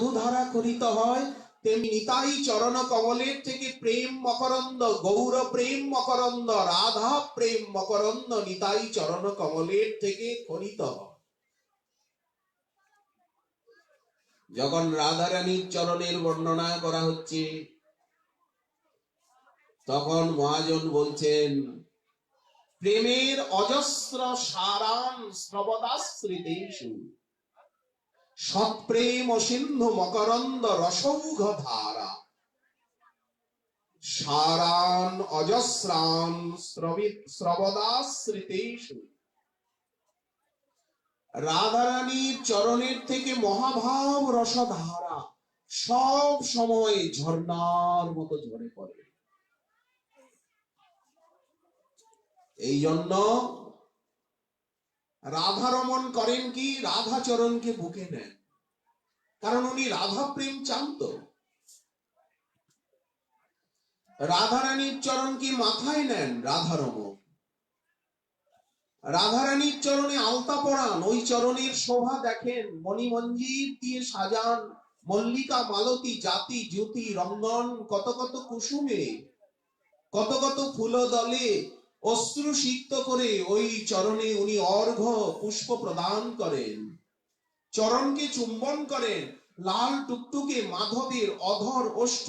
মধুধারা খরিত হয়, তেমনি নিতাই চরণ কমলের থেকে প্রেম মকরন্দ, গৌর প্রেম মকরন্দ, রাধা প্রেম মকরন্দ নিতাই চরণ কমলের থেকে খরিত হয়। যখন রাধারানীর চরণের বর্ণনা করা হচ্ছে, তখন মহাজন বলছেন, প্রেমের অজস্র সারান শ্রবদাশ্রিতেষু সৎপ্রেম সিন্ধু মকরন্দ রসৌঘ ধারা। সারান অজস্রান শ্রবদাশ্রিতেষু, রাধারানীর চরণের থেকে মহাভাব রসধারা সব সময় ঝর্ণার মতো ঝরে পড়ে। এই জন্য রাধা রমন করেন কি, রাধা চরণকে বুকে নেন, কারণ উনি রাধা প্রেম চান। তো রাধারানীর চরণ কি মাথায় নেন রাধা রমন, রাধারানীর চরণে আলতা পরান, ওই চরণের শোভা দেখেন, মণিমঞ্জির দিয়ে সাজান, মল্লিকা মালতী জাতি জ্যোতি রঙ্গন, কত কত কুসুমে, কত কত ফুল দলে অশ্রু সিক্ত করে ওই চরণে উনি অর্ঘ্য পুষ্প প্রদান করেন, চরণকে চুম্বন করেন। লাল টুকটুকে মাধবের অধর ওষ্ঠ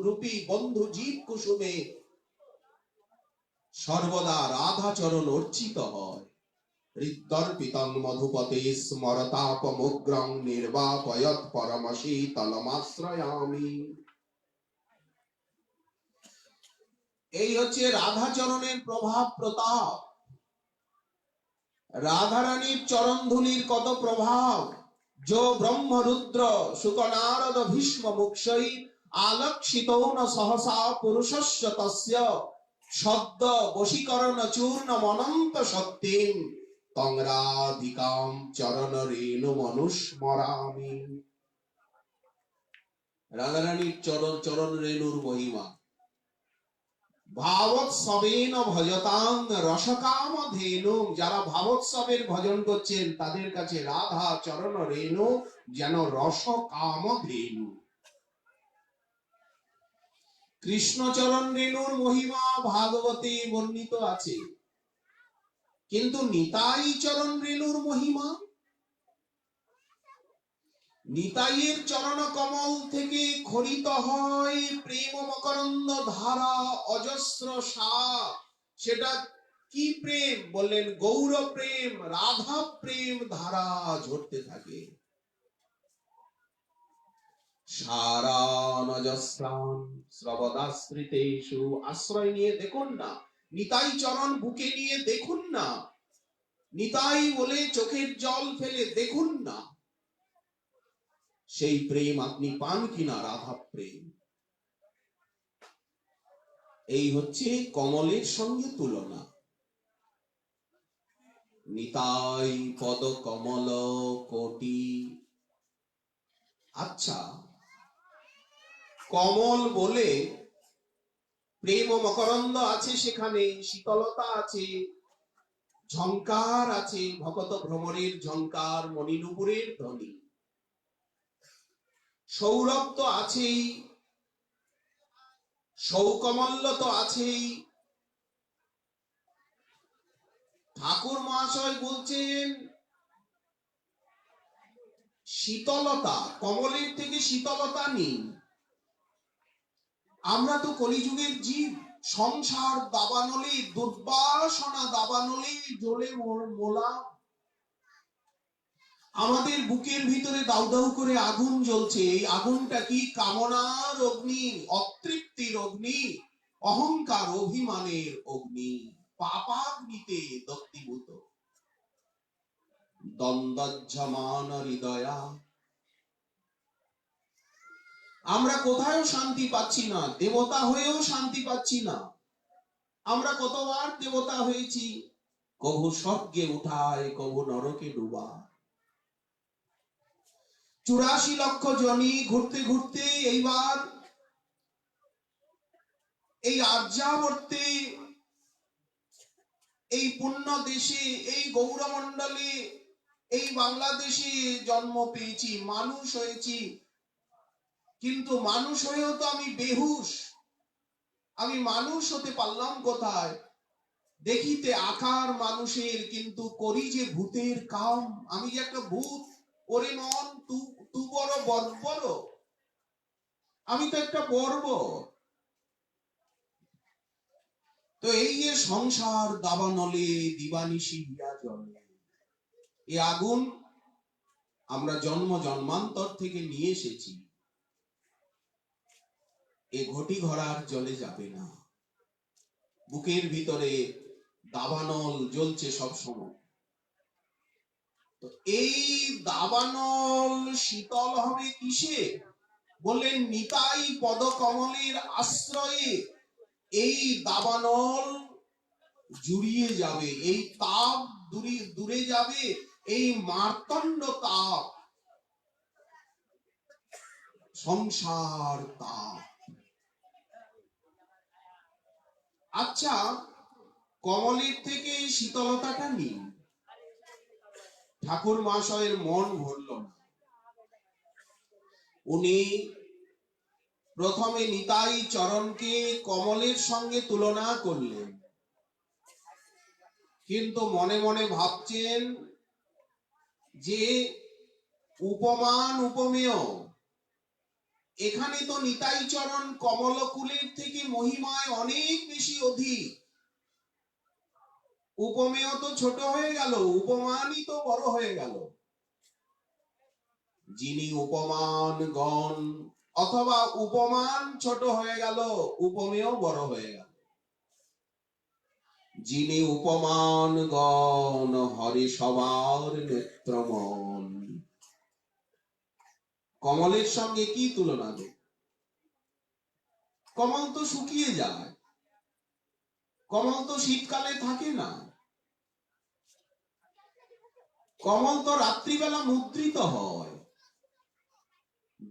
রূপী বন্ধু জীব কুসুমে সর্বদা রাধা চরণ অর্চিত হয়। হৃদর্পিতং মধুপতে স্মরতাপমুগ্রং নির্বাপয়ৎ পরম শীতলমাশ্রয়ামি। এই হচ্ছে রাধাচরণের প্রভাব প্রতাপ। রাধারানীর চরণ ধুলির কত প্রভাব। যো ব্রহ্মরুদ্র শুকনারদ ভীষ্ম মুক্ষৈ আলক্ষিতৌন সহসা পুরুষস্য তস্য সদ্য বশীকরণ চূর্ণ মনন্ত সত্যিম তং রাধিকাম চরণ রেণু মনুস্মরামি। রাধারানীর চরণ রেণুর মহিমা। ভাবৎসবেন ভজতাং রসকাম ধেনু, যারা ভাবৎসবের ভজন করছেন তাদের কাছে রাধা চরণ রেণু যেন রসকাম ধেনু। কৃষ্ণচরণ রেণুর মহিমা ভাগবতে বর্ণিত আছে, কিন্তু নিতাই চরণ রেণুর মহিমা, নিতাইয়ের চরণ কমল থেকে খরিত হয় প্রেম মকরন্দ ধারা অজস্র সার। সেটা কি প্রেম? বললেন গৌর প্রেম, রাধা প্রেম ধারা ঝরতে থাকে। সারান অজস্রান শ্রবদাশ্রিতেষু, আশ্রয় নিয়ে দেখুন না, নিতাই চরণ বুকে নিয়ে দেখুন না, নিতাই বলে চোখের জল ফেলে দেখুন না, সেই প্রেম আপনি পান কিনা, রাধা প্রেম। এই হচ্ছে কমলের সঙ্গে তুলনা। নিতাই পদ কমল কোটি। আচ্ছা, কমল বলে প্রেম ও মকরন্দ আছে, সেখানে শীতলতা আছে, ঝংকার আছে, ভকত ভ্রমরের ঝংকার, মণিনুপুরের ধ্বনি, সৌরভ তো আছেই, সৌকমল্য তো আছেই। ঠাকুর মহাশয় বলছেন শীতলতা, কমলের থেকে শীতলতা নেই। আমরা তো কলিযুগের জীব, সংসার দাবানলে, দুর্বাসনা দাবানলে জ্বলে মোলা। আমাদের বুকের ভিতরে দাউ দাউ করে আগুন জ্বলছে। এই আগুনটা কি? কামনার অগ্নি, অতৃপ্তির অগ্নি, অহংকার অভিমানের অগ্নি, পাপাগ্নিতে দগ্ধীভূত। দ্বন্দ্বজ্জমান হৃদয়া। আমরা কোথাও শান্তি পাচ্ছি না, দেবতা হয়েও শান্তি পাচ্ছি না। আমরা কতবার দেবতা হয়েছি, কভু স্বর্গে উঠায়, কভু নরকে ডুবা। 84 লক্ষ জনি ঘুরতে ঘুরতে এইবার এই আর্যাবর্তে, এই পুণ্য দেশে, এই গৌরমণ্ডলে, এই বাংলাদেশে জন্ম পেয়েছি, মানুষ হয়েছি। কিন্তু মানুষ হয়েও তো আমি বেহুশ, আমি মানুষ হতে পারলাম কোথায়? দেখিতে আকার মানুষের, কিন্তু করি যে ভূতের কাম। আমি যে একটা ভূত, ওরে মন তু বড় বর্বর, আমি তো একটা বর্বর। তো এই যে সংসার দাবানলে দিবানিশি হিয়া জলে, এই আগুন আমরা জন্ম জন্মান্তর থেকে নিয়ে এসেছি, এ ঘটি ঘরার জলে যাবে না। বুকের ভিতরে দাবানল জ্বলছে সব সময়। তো এই দাবানল শীতল হবে কিসে? বললেন নিতাই পদকমলের আশ্রয়ে এই দাবানল জুড়িয়ে যাবে, এই তাপ দূরে যাবে, এই মার্তণ্ড তাপ, সংসার তাপ। আচ্ছা, কমলের থেকে এই শীতলতাটা নিন। ঠাকুর মহাশয়ের মন ভরল না। উনি প্রথমে নিতাই চরণকে কমলের সঙ্গে তুলনা করলেন, কিন্তু মনে মনে ভাবছেন যে উপমান উপমেয়, এখানে তো নিতাই চরণ কমলকুলের থেকে মহিমায় অনেক বেশি অধিক। উপমেয় তো ছোট হয়ে গেল, উপমানই তো বড় হয়ে গেল। যিনি উপমান গণ, অথবা উপমান ছোট হয়ে গেল, উপমেয় বড় হয়ে গেল। যিনি উপমান গণ হরে সবার নেত্রমন। কমলের সঙ্গে কি তুলনা দেব? কমল তো শুকিয়ে যায়, কমল তো শীতকালে থাকে না, কমল তো রাত্রিবেলা মুদ্রিত হয়।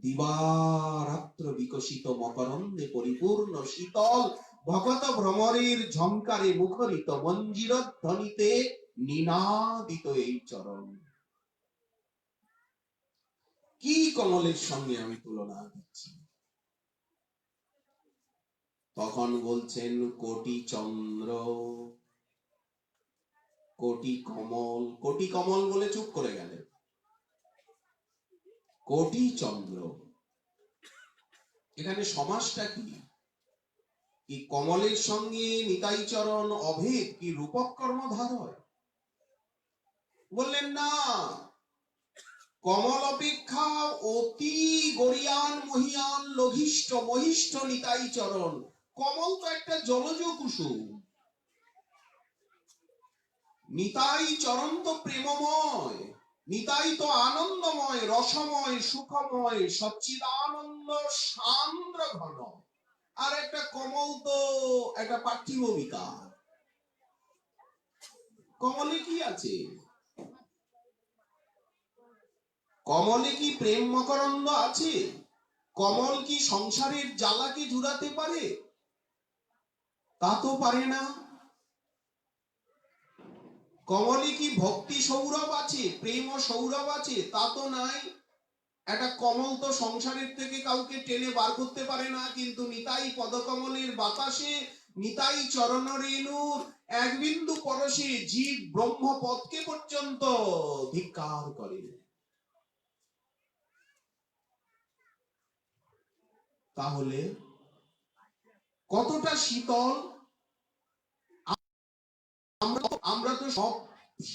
দিবারাত্র বিকশিত মকরন্দে পরিপূর্ণ শীতল ভগত ভ্রমরের ঝংকারে মুখরিত মঞ্জির ধ্বনিতে নিনাদিত এই চরণ। কি কমলের সঙ্গে আমি তুলনা দিচ্ছি? তখন বলছেন কোটি চন্দ্র, কোটি কমল। কোটি কমল বলে চুপ করে গেলেন। কোটি চন্দ্র, এখানে সমাসটা কি? কি কমলের সঙ্গে নিতাই চরণ অভেদ, কি রূপক কর্মধার হয়? বললেন না, কমল অপেক্ষা অতি গরিয়ান মহিয়ান লঘিষ্ঠ মহিষ্ঠ নিতাই চরণ। কমল তো একটা জলজ কুসুম, নিতাই চরণ তো প্রেমময়, নিতাই তো আনন্দময়, রসময়, সুখময়, সচ্চিদানন্দ সান্দ্র ঘন। আর একটা কমল তো একটা পার্থিব বিকার। কমলে কি আছে? কমলে কি প্রেম মকরন্দ আছে? কমল কি সংসারের জ্বালাকে জুড়াতে পারে? তা তো পারে না। কমলে কি ভক্তি সৌরভ আছে, প্রেম ও সৌরভ আছে? তা তো নাই। একটা কমল তো সংসারের থেকে কাউকে টেনে বার করতে পারে না, কিন্তু নিতাই পদকমলের বাতাসে, নিতাই চরণ রেণুর এক বিন্দু পরশে জীব ব্রহ্মপদকে পর্যন্ত ধিক্কার করে। তাহলে কতটা শীতল! আমরা তো সব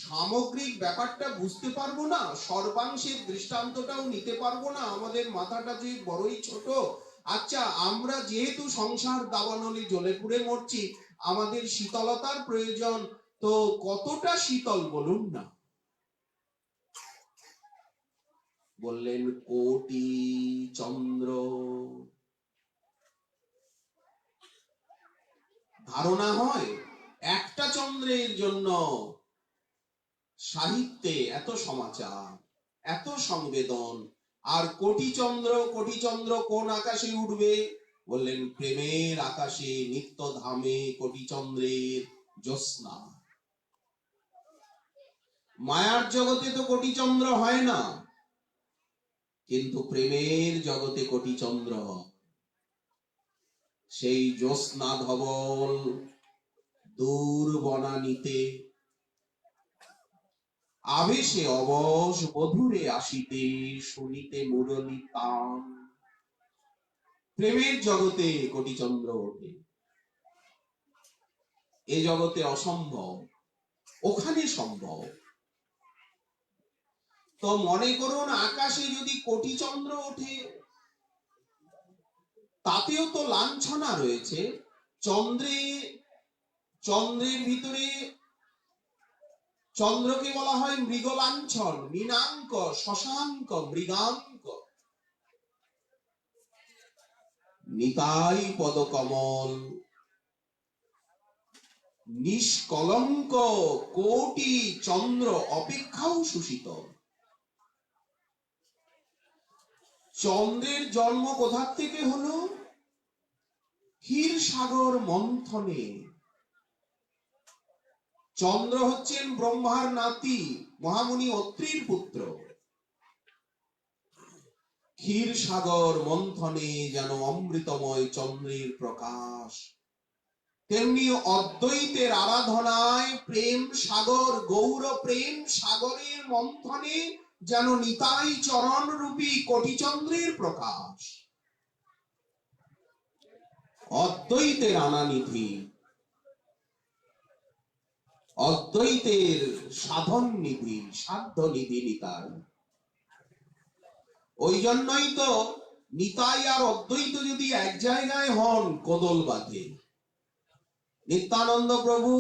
সামগ্রিক ব্যাপারটা বুঝতে পারবো না, সর্বাংশের দৃষ্টান্তটাও নিতে পারবো না, আমাদের মাথাটা যে বড়ই ছোট। আচ্ছা, আমরা যেহেতু সংসার দাবানলে জ্বলে পুড়ে মরছি, আমাদের শীতলতার প্রয়োজন, তো কতটা শীতল বলুন না? বললেন কোটি চন্দ্র। ধারণা হয় একটা চন্দ্রের জন্য সাহিত্যে এত সমাচার, এত সংবেদন, আর কোটি চন্দ্র কোন আকাশে উঠবে? বললেন প্রেমের আকাশে নিত্য ধামে কোটি চন্দ্রের জ্যোৎস্না। মায়ার জগতে তো কোটি চন্দ্র হয় না, কিন্তু প্রেমের জগতে কোটি চন্দ্র, সেই জ্যোৎস্না ধবল দূর বনানীতে আবেশে অবশ বধূরে আসিতে শুনিতে মুরলী তান। প্রেমের জগতে কোটি চন্দ্র ওঠে, এ জগতে অসম্ভব, ওখানে সম্ভব। তো মনে করুন আকাশে যদি কোটি চন্দ্র ওঠে, তাতেও তো লাঞ্ছনা রয়েছে। চন্দ্রের ভিতরে চন্দ্রকে বলা হয় মৃগলাঞ্ছন, মীনাঙ্ক, শশাঙ্ক, মৃগাঙ্ক। নিতাই পদকমল নিষ্কলঙ্ক কোটি চন্দ্র অপেক্ষাও সুশীতল। চন্দ্রের জন্ম কোথা থেকে হলো? ক্ষীর সাগর মন্থনে। চন্দ্র হচ্ছেন ব্রহ্মার নাতি, মহামুনি অত্রির পুত্র। ক্ষীর সাগর মন্থনে যেন অমৃতময় চন্দ্রের প্রকাশ, তেমনি অদ্বৈতের আরাধনায় প্রেম সাগর, গৌর প্রেম সাগরের মন্থনে যেন নিতাই চরণ রূপী কোটি চন্দ্রের প্রকাশ। অদ্বৈতের আনানিধি, অদ্বৈতের সাধন নিধি, সাধ্য নিধি নিতাই। ওই জন্যই তো নিতাই আর অদ্বৈত যদি এক জায়গায় হন, কোদল বাঁধে। নিত্যানন্দ প্রভু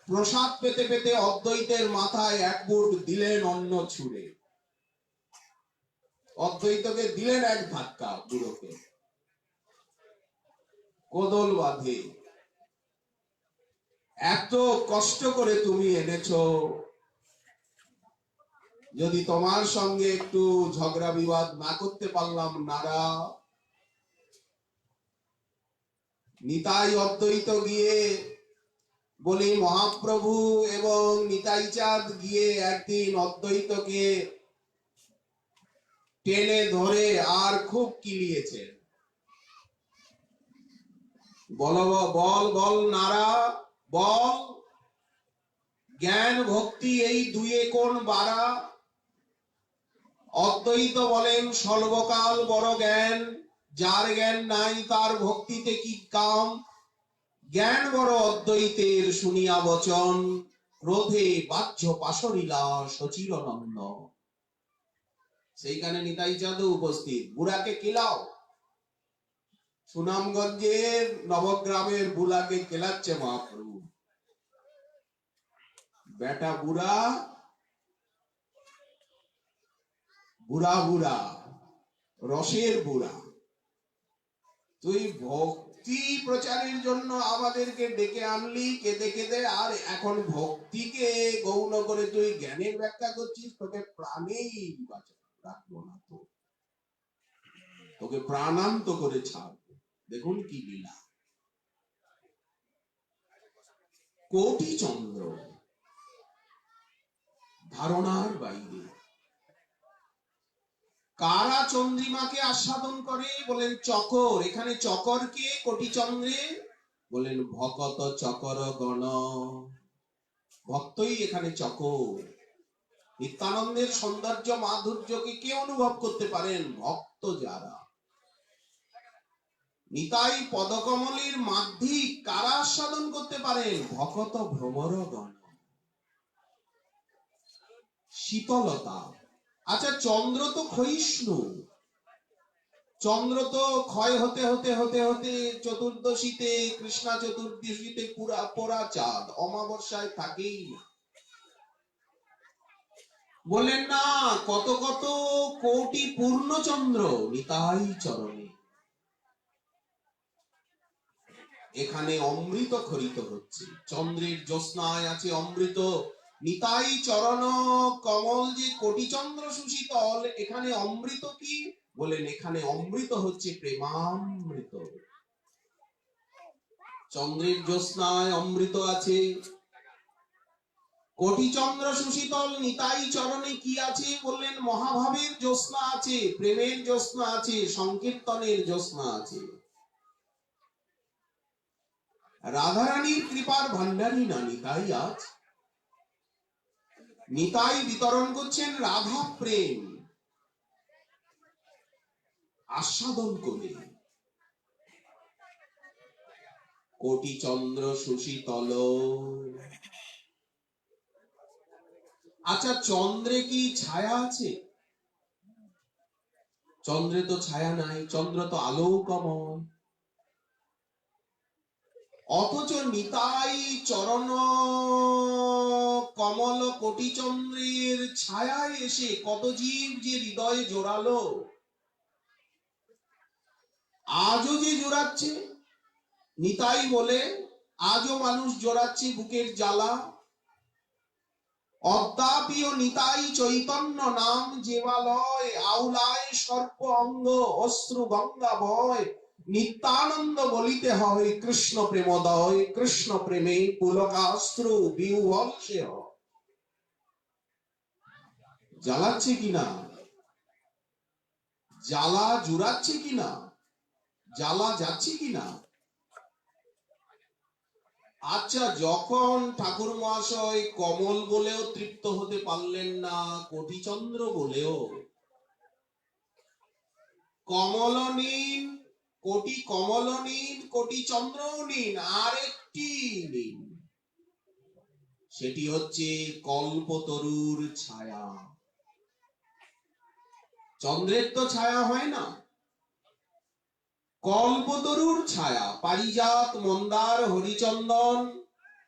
প্রসাদ পেতে পেতে অদ্বৈতের মাথায় এক মুঠ দিলেন অন্ন ছুঁড়ে, অদ্বৈতকে দিলেন এক ধাক্কা, বুড়োকে। কোদল বাঁধে, এত কষ্ট করে তুমি এনেছো, যদি তোমার সঙ্গে একটু ঝগড়া বিবাদ না করতে পারলাম নারা। নিতাই অদ্বৈত গিয়ে বলি মহাপ্রভু এবং নিতাই চাঁদ গিয়ে একদিন অদ্বৈতকে টেনে ধরে আর খুব কিলিয়েছে। বল বল বল নারা বল, জ্ঞান ভক্তি এই দুয়ে কোন বাড়া? অদ্বৈত বলেন সর্বকাল বড় জ্ঞান, যার জ্ঞান নাই তার ভক্তিতে কি কাম। জ্ঞান বড় অদ্বৈতের শুনিয়া বচন, ক্রোধে বাহ্য পাশরিলা সচিরনন্দ। সেইখানে নিতাই চাঁদ উপস্থিত, বুড়াকে কিলাও। সুনামগঞ্জের নবগ্রামের বুড়াকে কেলাচ্ছে মহাপ্রভু। বেটা বুড়া, বুড়া বুড়া, রসের বুড়া, তুই ভক্তি প্রচারের জন্য আমাদেরকে ডেকে আনলি কেঁদে কেঁদে, আর এখন ভক্তিকে গৌণ করে তুই জ্ঞানের ব্যাখ্যা করছিস। তোকে প্রাণেই রাখবো না, তো তোকে প্রাণান্ত করে ছাড়বো। দেখুন কি লীলা। কোটি চন্দ্র ধারণার বাইরে। কারা চন্দ্রিমাকে আস্বাদন করে? বলেন চকর। এখানে চকর কে কোটি চন্দ্রে? বলেন ভকত চকর গণ। ভক্তই এখানে চকর। নিত্যানন্দের সৌন্দর্য মাধুর্যকে কে অনুভব করতে পারেন? ভক্ত যারা। নিতাই পদকমলের মাধ্যি কারা আস্বাদন করতে পারেন? ভকত ভ্রমর গণ। শীতলতা। আচ্ছা, চন্দ্র তো ক্ষয়িষ্ণু, চন্দ্র তো ক্ষয় হতে হতে হতে হতে চতুর্দশীতে, কৃষ্ণা চতুর্দশীতে পুরা পোড়া চাঁদ, অমাবস্যায় থাকেই না। বললেন না, কত কত কোটি পূর্ণচন্দ্র নিতাই চরণে। এখানে অমৃত খরিত হচ্ছে, চন্দ্রের জ্যোৎস্নায় আছে অমৃত। নিতাই চরণ কমল যে কোটি চন্দ্র সুশীতল, এখানে অমৃত কি? বলেন এখানে অমৃত হচ্ছে প্রেমামৃত। চন্দ্রের জ্যোৎস্নায় অমৃত আছে, কোটিচন্দ্র সুশীতল নিতাই চরণে কি আছে? বললেন মহাভাবের জ্যোৎস্না আছে, প্রেমের জ্যোৎস্না আছে, সংকীর্তনের জ্যোৎস্না আছে। রাধারানীর কৃপার ভান্ডারী না নিতাই আজ? নিতাই বিতরণ করছেন রাধা প্রেম আস্বাদন করে। কোটিচন্দ্র সুশীতল। আচ্ছা, চন্দ্রে কি ছায়া আছে? চন্দ্রে তো ছায়া নাই, চন্দ্র তো আলোকময়। অথচ নিতাই চরণ কমল কোটিচন্দ্রের ছায়ায় এসে কত জীব যে হৃদয়ে জোড়ালো। আজও যে জোড়াচ্ছে, নিতাই বলে আজও মানুষ জোড়াচ্ছে বুকের জ্বালা। অদ্যাপিও নিতাই চৈতন্য নাম যেবালয়, আউলায় সর্প অঙ্গ অশ্রু গঙ্গা বয়। নিত্যানন্দ বলিতে হয় কৃষ্ণ প্রেমোদয়, কৃষ্ণ প্রেমে পুলকাস্ত্র বিহ্বল সে হয়। জ্বালাচ্ছে কিনা? জ্বালা জুড়াচ্ছে কিনা? জ্বালা যাচ্ছে কিনা? আচ্ছা, যখন ঠাকুর মহাশয় কমল বলেও তৃপ্ত হতে পারলেন না, কোটিচন্দ্র বলেও, কমল নিন, কোটি কমল নিন, কোটি চন্দ্র নিন, আরেকটি নিন, সেটি হচ্ছে কল্পতরুর ছায়া। চন্দ্রের তো ছায়া হয় না, কল্পতরুর ছায়া। পারিজাত মন্দার হরিচন্দন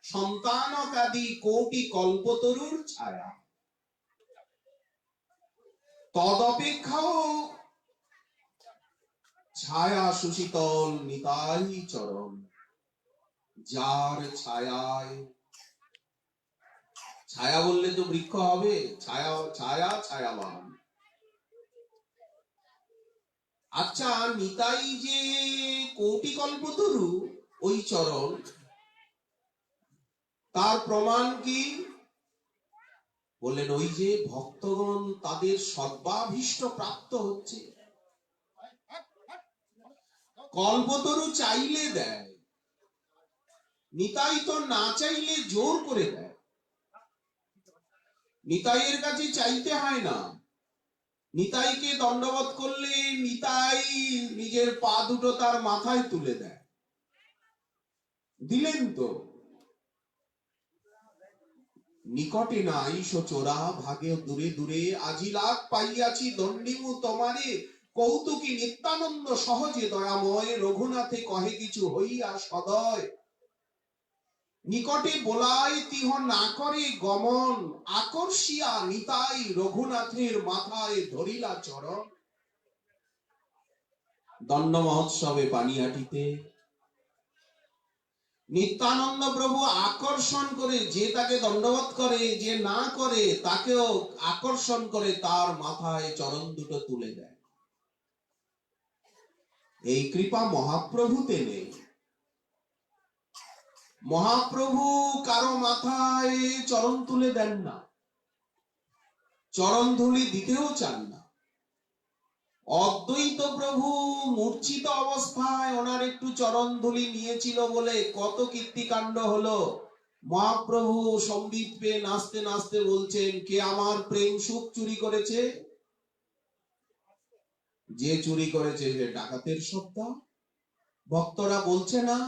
সন্তানকাদি কোটি কল্পতরুর ছায়া। তদপেক্ষাও ছায়া সুশীতল নিতাই চরণ, যার ছায়ায়, ছায়া বললে তো বৃক্ষ হবে, ছায়া ছায়া ছায়াবান। আচ্ছা, নিতাই যে কোটি কল্পতরু ওই চরণ, তার প্রমাণ কি? বললেন ওই যে ভক্তগণ তাদের সর্বাভীষ্ট প্রাপ্ত হচ্ছে। কল্পতরু চাইলে দেয়, নিতাই তো না চাইলে জোর করে দেয়। নিতাইয়ের কাছে চাইতে হয় না, নিতাইকে দণ্ডবত করলে নিতাই নিজের পা দুটো তার মাথায় তুলে দেয়। দিলেন তো। নিকটে নাই সচোরা ভাগে দূরে দূরে, আজি লাখ পাইয়াছি দণ্ডিমু তোমারে। কৌতুকী নিত্যানন্দ সহজে দয়াময়, রঘুনাথে কহে কিছু হইয়া সদয়। নিকটে বোলায় তিহ না করে গমন, আকর্ষিয়া নিতাই রঘুনাথের মাথায় ধরিলা চরণ। দণ্ড মহোৎসবে পানিহাটিতে নিত্যানন্দ প্রভু আকর্ষণ করে, যে তাকে দণ্ডবত করে, যে না করে তাকেও আকর্ষণ করে তার মাথায় চরণ দুটো তুলে দেয়। এই কৃপা মহাপ্রভুতে নেই। মহাপ্রভু কারো মাথায় চরণ তুলে দেন না, চরণ ধুলি দিতেও চান না। অদ্বৈত প্রভু মূর্ছিত অবস্থায় ওনার একটু চরণ ধুলি নিয়েছিল বলে কত কীর্তিকাণ্ড হলো। মহাপ্রভু সম্বিত পেয়ে নাচতে নাচতে বলছেন, কে আমার প্রেম সুখ চুরি করেছে? যে চুরি করেছে সে ডাকাতের সত্তা। ভক্তরা বলছে না?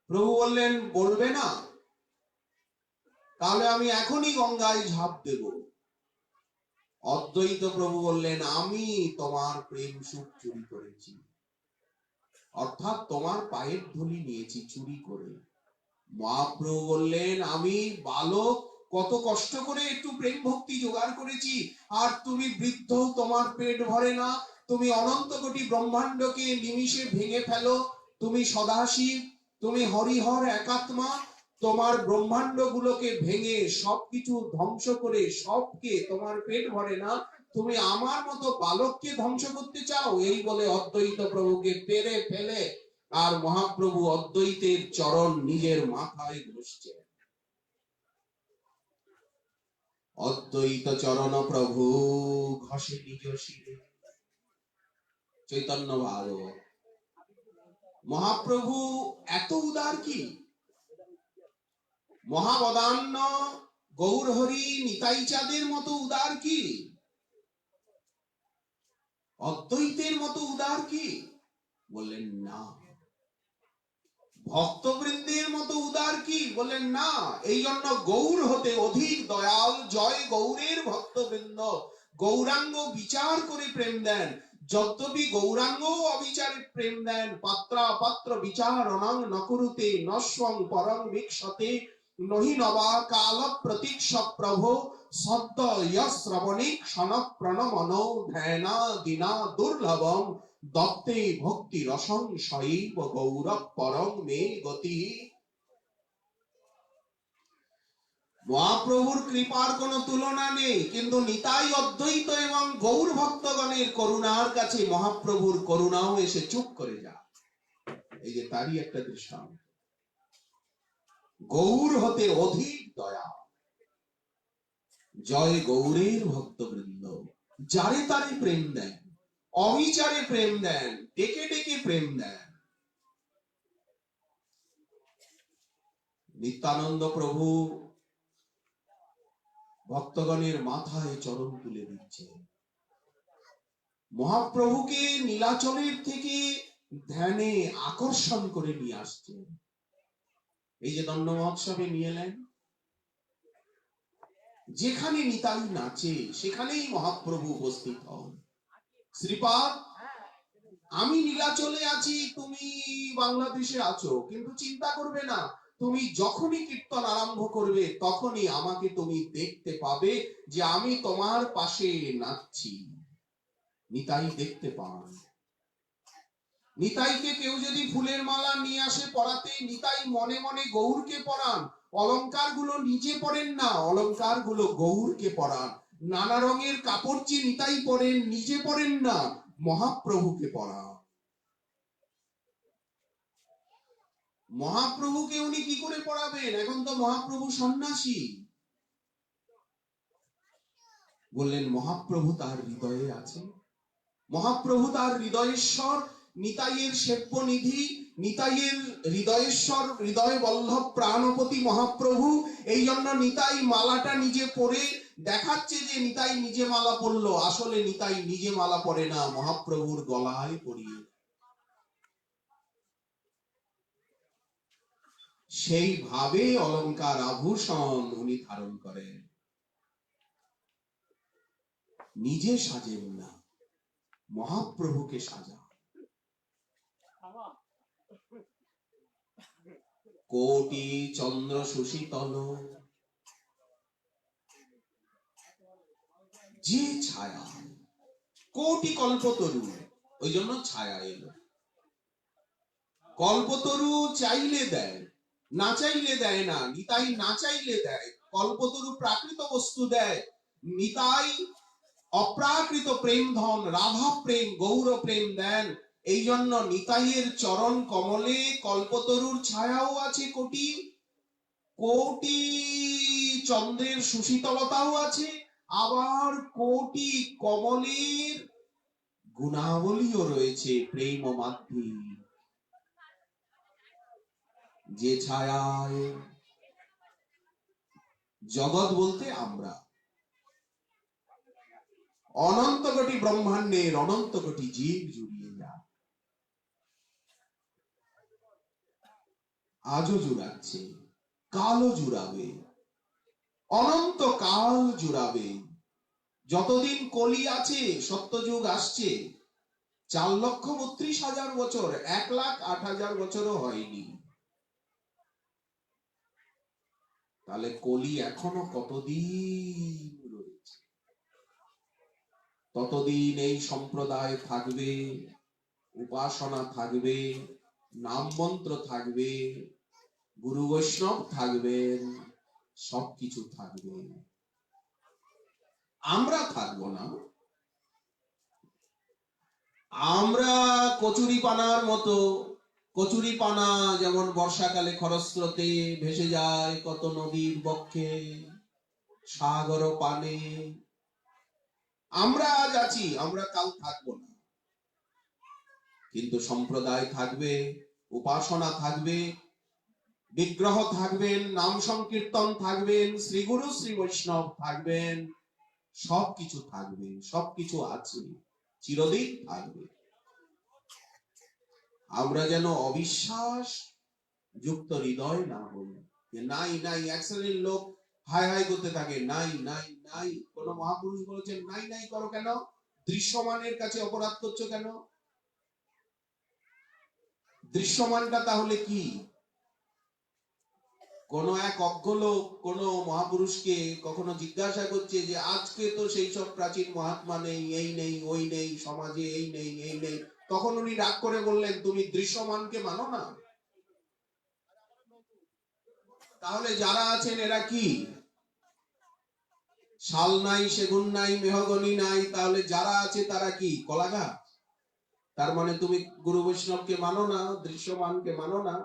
প্রভু বললেন, বলবে না? তাহলে আমি এখনই গঙ্গায় ঝাঁপ দেব। অদ্বৈত প্রভু বললেন, আমি তোমার প্রেম সুখ চুরি করেছি, অর্থাৎ তোমার পায়ের ধুলি নিয়েছি চুরি করে। মহাপ্রভু বললেন, আমি বালক কত কষ্ট করে একটু প্রেম ভক্তি জোগাড় করেছি, আর তুমি বৃদ্ধ, তোমার পেট ভরে না, তুমি অনন্ত কোটি ব্রহ্মাণ্ডকে নিমিষে ভেঙে ফেলো, তুমি সদাশিব, তুমি হরিহর একাত্মা, তোমার ব্রহ্মাণ্ড গুলোকে ভেঙে সবকিছু ধ্বংস করে সবকে, তোমার পেট ভরে না, তুমি আমার মতো বালককে ধ্বংস করতে চাও? এই বলে অদ্বৈত প্রভুকে পেরে ফেলে আর মহাপ্রভু অদ্বৈতের চরণ নিজের মাথায় ঘষছেন। অদ্বৈত চরণ প্রভু ঘষে নিজ শিরে। চৈতন্য ভাগবত। মহাপ্রভু এত উদার কি? মহাবদান্য গৌরহরি নিতাই চাঁদের মতো উদার কি? অদ্বৈতের মতো উদার কি? বললেন না। ভক্তবৃন্দের মতো উদার কি? বললেন না। এই জন্য গৌর হতে অধিক দয়াল জয় গৌরের ভক্তবৃন্দ। গৌরাঙ্গ বিচার করে প্রেম দেন, যদ্যপি গৌরাঙ্গ অবিচারে প্রেম দেন। পাত্রা পাত্র বিচার অনং নকুরুতে নস্বং পরং ভিক্ষতে নহি নবা কাল প্রতীক্ষ প্রভো শব্দ শ্রবণিক ক্ষণ প্রণমন ধ্যানা দিনা দুর্লভম দত্তে ভক্তি রসংশয়ৈব গৌরব পরম মে গতি। মহাপ্রভুর কৃপার কোন তুলনা নেই, কিন্তু নিতাই অদ্বৈত এবং গৌর ভক্তগণের করুণার কাছে মহাপ্রভুর করুণাও এসে চুপ করে যায়। এই যে তারই একটা দৃষ্টান্ত। গৌর হতে অধিক দয়া জয় গৌরের ভক্তবৃন্দ। যারে তারে প্রেম দেন, অবিচারে প্রেম দেন, ডেকে ডেকে প্রেম দেন। নিত্যানন্দ প্রভু ভক্তগণের মাথায় চরণ তুলে দিচ্ছে। মহাপ্রভুকে নীলাচলের থেকে ধ্যানে আকর্ষণ করে নিয়ে আসছে। এই যে দণ্ড মহোৎসবে নিয়ে এলেন, যেখানে নিতাই নাচে সেখানেই মহাপ্রভু উপস্থিত হন। শ্রীপাদ, আমি নীলাচলে আছি, তুমি বাংলাদেশে আছো, কিন্তু চিন্তা করবে না, তুমি যখনই কীর্তন আরম্ভ করবে তখনই আমাকে তুমি দেখতে পাবে যে আমি তোমার পাশে নাচছি। নিতাই দেখতে পান। নিতাইকে কেউ যদি ফুলের মালা নিয়ে আসে পরাতে, নিতাই মনে মনে গৌরকে পরান। অলংকার গুলো নিজে পরেন না, অলংকার গুলো গৌরকে পরান। নানা রঙের কাপড় যে নিতাই পরেন, নিজে পরেন না, মহাপ্রভুকে পরান। মহাপ্রভুকে উনি কি করে পড়াবেন? এখন তো মহাপ্রভু সন্ন্যাসী। বললেন মহাপ্রভু তার হৃদয়ে আছে। মহাপ্রভু তার হৃদয়েশ্বর, নিতাইয়ের সেব্য নিধি, নিতাইয়ের হৃদয়েশ্বর, হৃদয় বল্লভ প্রাণপতি মহাপ্রভু। এই জন্য নিতাই মালাটা নিজে পরে দেখাচ্ছে যে নিতাই নিজে মালা পরলো। আসলে নিতাই নিজে মালা পরে না, মহাপ্রভুর গলায় পরিয়ে। সেইভাবে অলংকার আভূষণ উনি ধারণ করেন, নিজে সাজেন না, মহাপ্রভুকে সাজা। কোটি চন্দ্র সুশীতল যে ছায়া, কোটি কল্পতরু, ওই জন্য ছায়া এলো। কল্পতরু চাইলে দেয়, না চাইলে দেয় না। নিতাই না চাইলে দেয়। কল্পতরু প্রাকৃত বস্তু দেয়, নিতাই অপ্রাকৃত প্রেম ধন, রাধা প্রেম, গৌর প্রেম দেন। এই জন্য নিতাইয়ের চরণ কমলে কল্পতরুর ছায়াও আছে কোটি, কোটি চন্দ্রের সুশীতলতাও আছে, আবার কোটি কমলের গুণাবলীও রয়েছে, প্রেম মাধুরী। যে ছায়ায় জগৎ বলতে আমরা, অনন্ত কোটি ব্রহ্মাণ্ডের অনন্ত কোটি জীব জুড়িয়ে যায়, আজও জুড়াচ্ছে, কালও জুড়াবে, অনন্ত কাল জুড়াবে। যতদিন কলি আছে, সত্যযুগ আসছে 4,32,000 বছর, 1,08,000 বছরও হয়নি। তাহলে কলি এখনো কতদিন রয়েছে? ততদিন এই সম্প্রদায় থাকবে, উপাসনা থাকবে, নাম মন্ত্র থাকবে, গুরু বৈষ্ণব থাকবেন, সবকিছু থাকবে। আমরা থাকবো না। আমরা কচুরি পানার মতো, কচুরি পানা যেমন বর্ষাকালে খরস্রোতে ভেসে যায় কত নদীর বক্ষে, সাগর পানে। আমরা আজ আছি, আমরা কাল থাকবো না, কিন্তু সম্প্রদায় থাকবে, উপাসনা থাকবে, বিগ্রহ থাকবেন, নাম সংকীর্তন থাকবেন, শ্রীগুরু শ্রী বৈষ্ণব থাকবেন, সবকিছু থাকবে, সবকিছু আছে, চিরদিন থাকবে। আমরা যেন অবিশ্বাস যুক্ত হৃদয় না হই, যে নাই নাই, এক শ্রেণীর লোক হাই হাই করতে থাকে, নাই নাই নাই। কোন মহাপুরুষ বলেছেন নাই নাই করো কেন? দৃশ্যমানের কাছে অপরাধ করছো কেন? দৃশ্যমানটা তাহলে কি? কোন এক অজ্ঞ লোক কোন মহাপুরুষকে কখনো জিজ্ঞাসা করছে যে আজকে তো সেই সব প্রাচীন মহাত্মা নেই, এই নেই, ওই নেই, সমাজে এই নেই, এই নেই। তখন উনি রাগ করে বললেন, তুমি দৃশ্যমানকে মানো না? তাহলে যারা আছেন এরা কি? শাল নাই, সেগুন নাই, মেহগনি নাই, তাহলে যারা আছে তারা কি? কলাগাছ। তার মানে তুমি গুরু বৈষ্ণবকে মানো না, দৃশ্যমানকে মানো না।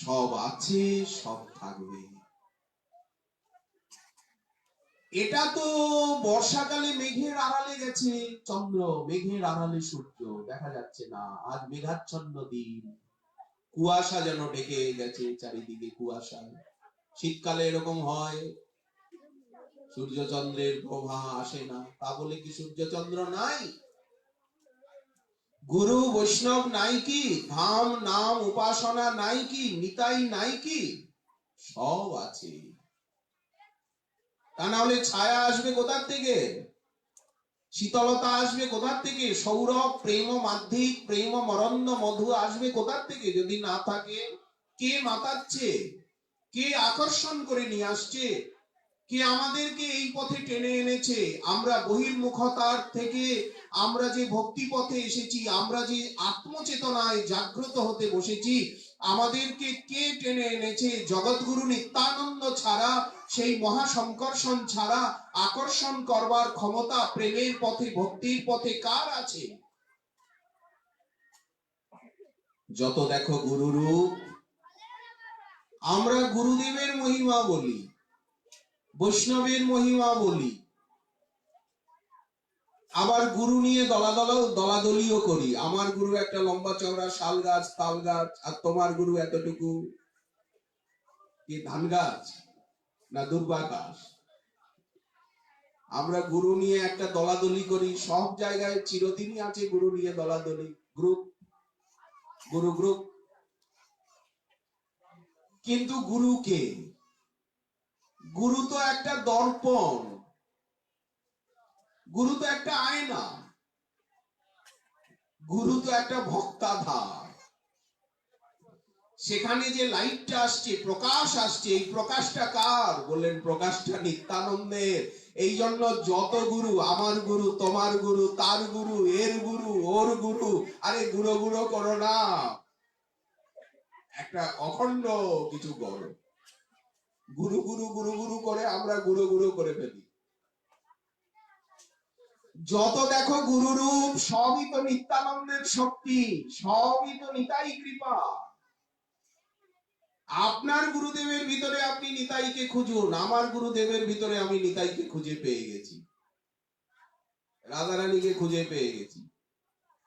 সব আছে, সব থাকবে। এটা তো বর্ষাকালে মেঘের আড়ালে গেছে চন্দ্র, মেঘের আড়ালে সূর্য দেখা যাচ্ছে না। আজ মেঘাচ্ছন্ন দিন, কুয়াশা যেন ঢেকে গেছে চারিদিকে, কুয়াশা। শীতকালে এরকম হয়, সূর্যচন্দ্রের প্রভা আসে না। তা বলে কি সূর্যচন্দ্র নাই? গুরু বৈষ্ণব নাই কি? ধাম নাম উপাসনা নাই কি? নিতাই নাই কি? সব আছে। তা না হলে ছায়া আসবে কোথার থেকে? শীতলতা আসবে কোথার থেকে? সৌরভ, প্রেম মাধ্যিক, প্রেম মরণ্য মধু আসবে কোথার থেকে যদি না থাকে? কে মাতাচ্ছে? কে আকর্ষণ করে নিয়ে আসছে? কে আমাদেরকে এই পথে টেনে এনেছে? আমরা বহির্মুখতার থেকে আমরা যে ভক্তি পথে এসেছি, আমরা যে আত্মচেতনায় জাগ্রত হতে বসেছি, আমাদেরকে কে টেনে এনেছে? জগৎগুরু নিত্যানন্দ ছাড়া, সেই মহাসংকর্ষণ ছাড়া আকর্ষণ করবার ক্ষমতা প্রেমের পথে, ভক্তির পথে কার আছে? যত দেখো গুরুরূপ। আমরা গুরুদেবের মহিমা বলি, বৈষ্ণবের মহিমা বলি, আবার গুরু নিয়ে দলাদলিও করি। আমার গুরু একটা লম্বা চওড়া শাল গাছ, তাল গাছ, আর তোমার গুরু এতটুকু কি ধান গাছ না দুর্বা গাছ? আমরা গুরু নিয়ে একটা দলাদলি করি। সব জায়গায় চিরদিনই আছে গুরু নিয়ে দলাদলি, গ্রুপ, গুরু গ্রুপ। কিন্তু গুরু কে? গুরু তো একটা দর্পণ, গুরু তো একটা আয়না, গুরু তো একটা ভক্তাধার। সেখানে যে লাইটটা আসছে, প্রকাশ আসছে, এই প্রকাশটা কার? বললেন প্রকাশটা নিত্যানন্দের। এই জন্য যত গুরু, আমার গুরু, তোমার গুরু, তার গুরু, এর গুরু, ওর গুরু, আরে গুরু গুরু করো না, একটা অখণ্ড কিছু করো। গুরু গুরু গুরু গুরু করে আমরা গুরু গুরু করে ফেলি। যত দেখো গুরুরূপ, সবই তো নিত্যানন্দের শক্তি, সবই তো নিতাই কৃপা। আপনার গুরুদেবের ভিতরে আপনি নিতাইকে খুঁজুন, আমার গুরুদেবের ভিতরে আমি নিতাইকে খুঁজে পেয়ে গেছি, রাধারানীকে খুঁজে পেয়ে গেছি।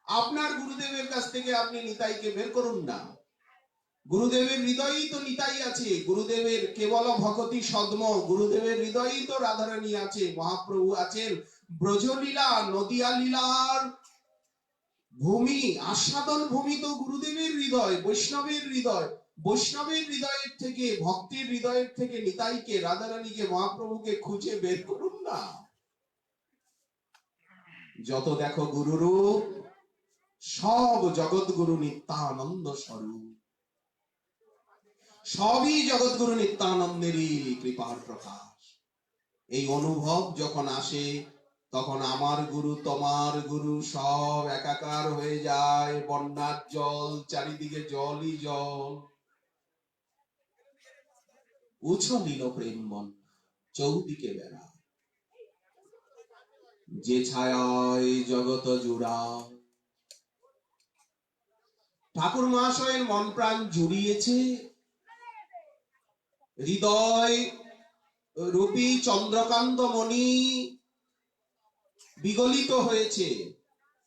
আপনার গুরুদেবের কাছ থেকে আপনি নিতাইকে বের করুন না। গুরুদেবের হৃদয়েই তো নিতাই আছে, গুরুদেবের কেবল ভকতি সদ্ম, গুরুদেবের হৃদয়েই তো রাধারানী আছে, মহাপ্রভু আছেন। ব্রজলীলা, নদিয়া লীলার ভূমি, আস্বাদন ভূমি তো গুরুদেবের হৃদয়, বৈষ্ণবের হৃদয়। বৈষ্ণবের হৃদয়ের থেকে, ভক্তের হৃদয়ের থেকে নিতাইকে, রাধারানীকে, মহাপ্রভুকে খুঁজে বের করুন না। যত দেখো গুরুরূপ, সব জগৎগুরু নিত্যানন্দ স্বরূপ, সবই জগৎগুরু নিত্যানন্দেরই কৃপার প্রকাশ। এই অনুভব যখন আসে, তখন আমার গুরু, তোমার গুরু সব একাকার হয়ে যায়। বন্যার জল, চারিদিকে জলই জল। উছলিল প্রেম বন্যা, চৌদিকে বেড়া, যে ছায়ায় জগত জুড়া। ঠাকুর মহাশয়ের মন প্রাণ জুড়িয়েছে হৃদয় রূপী চন্দ্রকান্ত মণি বিগলিত হয়েছে।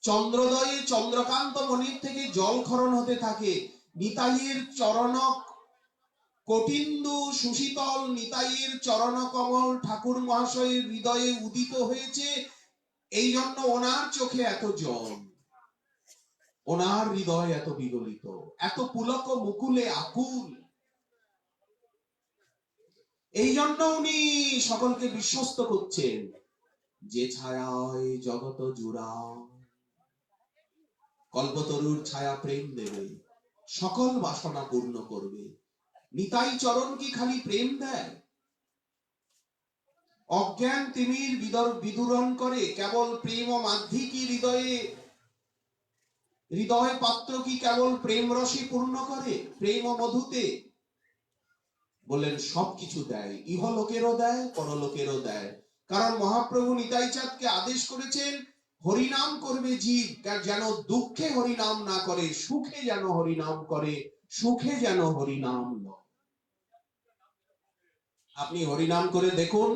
চন্দ্রোদয়ে চন্দ্রকান্ত মণির থেকে জল ক্ষরণ হতে থাকে। নিতাইয়ের চরণ কটিন্দু সুশীতল নিতাইয়ের চরণ কমল ঠাকুর মহাশয়ের হৃদয়ে উদিত হয়েছে। এই জন্য ওনার চোখে এত জল, ওনার হৃদয় এত বিগলিত, এত পুলক মুকুলে আকুল। এই জন্য উনি সকলকে বিশ্বস্ত করছেন, যে ছায়ায় জগত জুড়া, কল্পতরুর ছায়া প্রেম দেবে, সকল বাসনা পূর্ণ করবে। নিতাই চরণ কি খালি প্রেম দেয়? অজ্ঞান তিমির বিদূরণ করে। কেবল প্রেম ও মাধ্যি কি হৃদয় পাত্র কি কেবল প্রেম রসে পূর্ণ করে, প্রেম ও মধুতে? বললেন সবকিছু দেয়, ইহলোকেরও দেয়, পরলোকেরও দেয়। কারণ মহাপ্রভু নিতাই চাঁদকে আদেশ করেছেন, হরিনাম করবে জীব, যেন দুঃখে হরিনাম না করে, সুখে যেন হরিনাম করে, সুখে যেন হরিনাম লয়। আপনি হরিনাম করে দেখুন,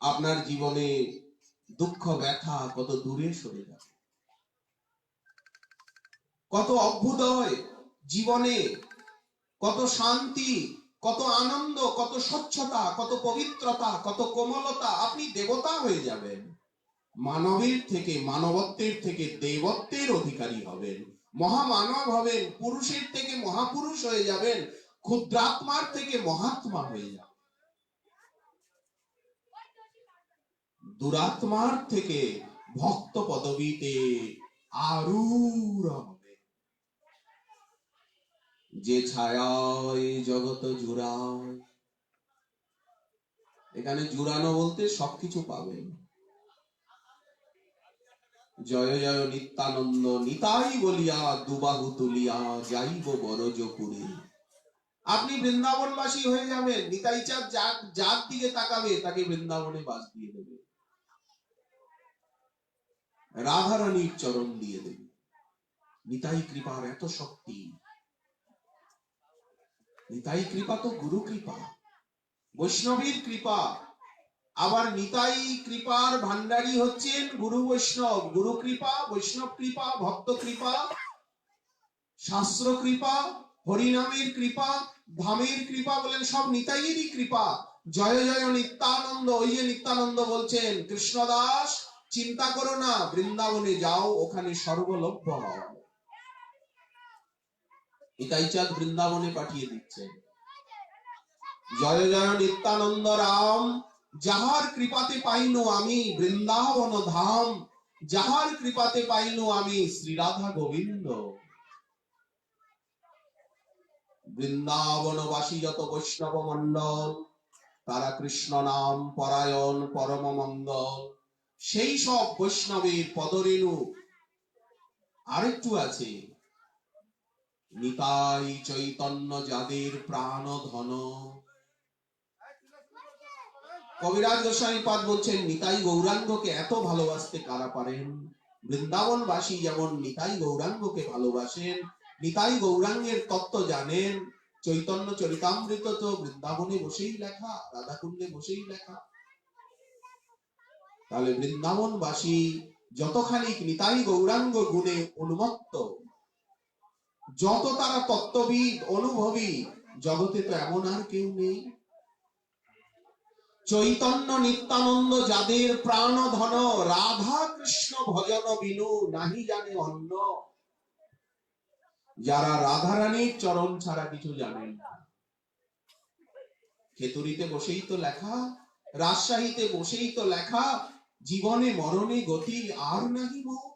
আপনার জীবনে দুঃখ ব্যথা কত দূরে সরে যাবে, কত অভ্যুদয় জীবনে, কত শান্তি, কত আনন্দ, কত স্বচ্ছতা, কত পবিত্রতা, কত কোমলতা। আপনি দেবতা হয়ে যাবেন, মানবের থেকে, মানবত্বের থেকে দেবত্বের অধিকারী হবেন, মহামানব হবেন, পুরুষের থেকে মহাপুরুষ হয়ে যাবেন, ক্ষুদ্রাত্মার থেকে মহাত্মা হয়ে যাবেন, দুরাত্মার থেকে ভক্ত পদবীতে আরূঢ় হবে। যে ছায়ায় জগত জুড়ায়, এখানে জুড়ানো বলতে সবকিছু পাবেন। জয় জয় নিত্যানন্দ নিতাই বলিয়া দুবাহু তুলিয়া যাইব বরজপুরে। আপনি বৃন্দাবনবাসী হয়ে যাবেন। নিতাই চাঁদ যার দিকে তাকাবে তাকে বৃন্দাবনে বাস দিয়ে দেবে, রাধারানীর চরণ দিয়ে দেবে। নিতাই কৃপার এত শক্তি। নিতাই কৃপা তো গুরু কৃপা, বৈষ্ণবীর কৃপা। আবার নিতাই কৃপার ভান্ডারী হচ্ছেন গুরু বৈষ্ণব। গুরু কৃপা, বৈষ্ণব কৃপা, ভক্ত কৃপা, শাস্ত্র কৃপা, হরিনামের কৃপা, ধামের কৃপা, বলেন সব নিতাইয়েরই কৃপা। জয় জয় নিত্যানন্দ। ওই যে নিত্যানন্দ বলছেন, কৃষ্ণদাস চিন্তা করো না, বৃন্দাবনে যাও, ওখানে সর্বলভ্য হও। নিতাই চাঁদ বৃন্দাবনে পাঠিয়ে দিচ্ছেন। জয় জয় নিত্যানন্দ রাম, যাহার কৃপাতে পাইনু আমি বৃন্দাবন ধাম, যাহার কৃপাতে পাইনু আমি শ্রী রাধা গোবিন্দ। বৃন্দাবনবাসী যত বৈষ্ণব মন্ডল, তারা কৃষ্ণ নাম পরায়ণ পরম মঙ্গল। সেই সব বৈষ্ণবের পদরেণু আরেকটু আছে, নিতাই চৈতন্য যাদের প্রাণ ধন। কবিরাজ গোস্বামী পাদ বলছেন, নিতাই গৌরাঙ্গকে এত ভালোবাসতে কারা পারেন? বৃন্দাবনবাসী যেমন নিতাই গৌরাঙ্গকে ভালোবাসেন, নিতাই গৌরাঙ্গের তত্ত্ব জানেন। চৈতন্য চরিতামৃত তো বৃন্দাবনে বসেই লেখা, রাধাকুণ্ডে বসেই লেখা। তাহলে বৃন্দাবনবাসী যতখানি নিতাই গৌরাঙ্গ গুণে উন্মত্ত, যত তারা তত্ত্ববিদ অনুভবী, জগতে তো এমন আর কেউ নেই। চৈতন্য নিত্যানন্দ যাদের প্রাণ ধন, রাধা কৃষ্ণ ভজন বিনু নাহি জানে অন্য। যারা রাধারানীর চরণ ছাড়া কিছু জানেন না। খেতুরিতে বসেই তো লেখা, রাজশাহীতে বসেই তো লেখা, জীবনে মরণে গতি আর নাহি মোর।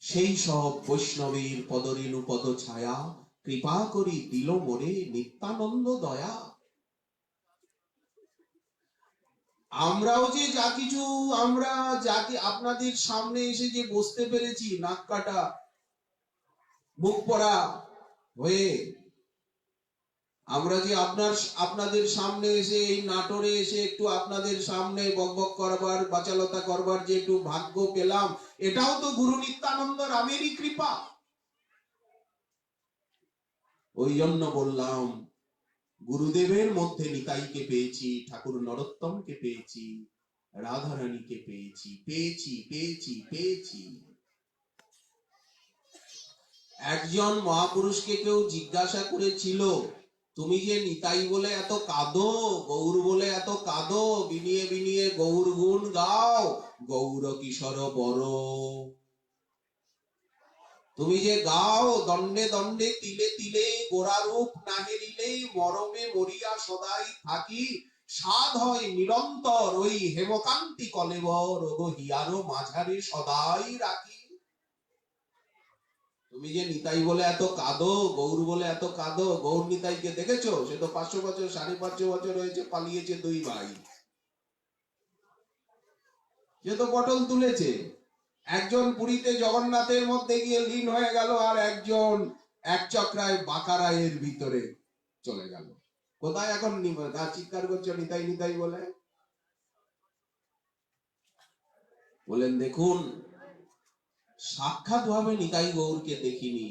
সেই সব বৈষ্ণবীর পদরেণু পদ ছায়া, কৃপা করি দিল মোরে নিত্যানন্দ দয়া। আমরাও যে যা কিছু, আমরা যাকে আপনাদের সামনে এসে যে বসতে পেরেছি নাক কাটা মুখ পড়া হয়ে, আমরা যে আপনাদের সামনে এসে এই নাটোরে এসে একটু আপনাদের সামনে বকবক করবার, বাচালতা করবার যে একটু ভাগ্য পেলাম, এটাও তো গুরু নিত্যানন্দ রামেরই কৃপা। ওই জন্য বললাম, গুরুদেবের মধ্যে নিতাইকে পেয়েছি, ঠাকুর নরোত্তমকে পেয়েছি, রাধারানীকে পেয়েছি, পেয়েছি পেয়েছি পেয়েছি। একজন মহাপুরুষকে কেউ জিজ্ঞাসা করেছিল, তুমি যে নিতাই বলে এত কাঁদো, গৌর বলে এত কাঁদো, বিনিয়ে বিনিয়ে গৌর গুণ গাও, গৌর কিশোর বড়। তুমি যে গাও দণ্ডে দণ্ডে তিলে তিলে, গোড়ারূপ না হেরিলে মরমে মরিয়া সদাই থাকি, সাধ হয় নিরন্তর ওই হেমকান্তি কলেবর, ওগো হিয়ারো মাঝারে সদাই রাখি। তুমি যে নিতাই বলে এত কাঁদো, গৌর বলে এত কাঁদো, গৌর নিতাইকে দেখেছো? সে তো 500 বছর 550 বছর হয়েছে, পালিয়েছে 2 ভাই। সে তো পটল তুলেছে। একজন পুরীতে জগন্নাথের মধ্যে গিয়ে লীন হয়ে গেল, আর একজন এক চক্রায় বাঁকারায়ের ভিতরে চলে গেল। কোথায় এখন চিৎকার করছো নিতাই নিতাই বলে? বলেন, দেখুন, সাক্ষাৎ ভাবে নিতাই গৌরকে দেখিনি,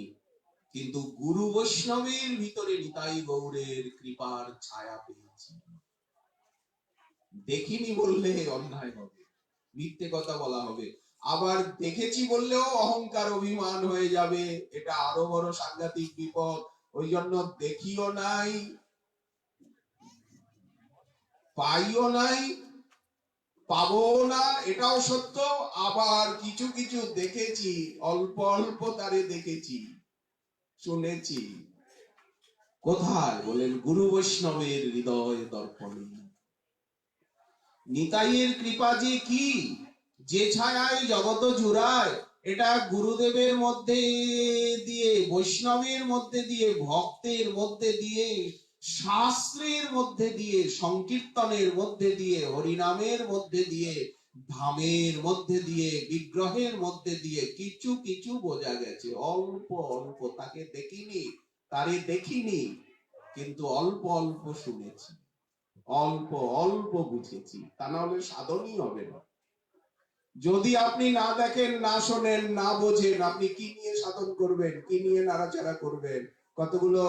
কিন্তু গুরু বৈষ্ণবের ভিতরে নিতাই গৌরের কৃপার ছায়া পেয়েছি। দেখিনি বললে অন্যায় হবে, মিথ্যে কথা বলা হবে। আবার দেখেছি বললেও অহংকার অভিমান হয়ে যাবে, এটা আরো বড় সাংঘাতিক বিপদ। ওই জন্য দেখিও নাই, পাইও নাই, পাবো না, এটাও সত্য। আবার কিছু কিছু দেখেছি, অল্প অল্প তারে দেখেছি, শুনেছি। কোথায়? বলেন, গুরু বৈষ্ণবের হৃদয় দর্পণে। নিতাইয়ের কৃপা যে কি, যে ছায়ায় জগত জুড়ায়, এটা গুরুদেবের মধ্যে দিয়ে, বৈষ্ণবের মধ্যে দিয়ে, ভক্তের মধ্যে দিয়ে, শাস্ত্রের মধ্যে দিয়ে, সংকীর্তনের মধ্যে দিয়ে, হরিনামের মধ্যে দিয়ে, ধামের মধ্যে দিয়ে, বিগ্রহের মধ্যে দিয়ে কিছু কিছু বোঝা গেছে। অল্প অল্প, তাকে দেখিনি, তারে দেখিনি, কিন্তু অল্প অল্প শুনেছি, অল্প অল্প বুঝেছি। তা না হলে সাধনই হবে না। যদি আপনি না দেখেন, না শোনেন, না বোঝেন, আপনি কি নিয়ে সাধন করবেন? কি নিয়ে নাড়াচাড়া করবেন? কতগুলো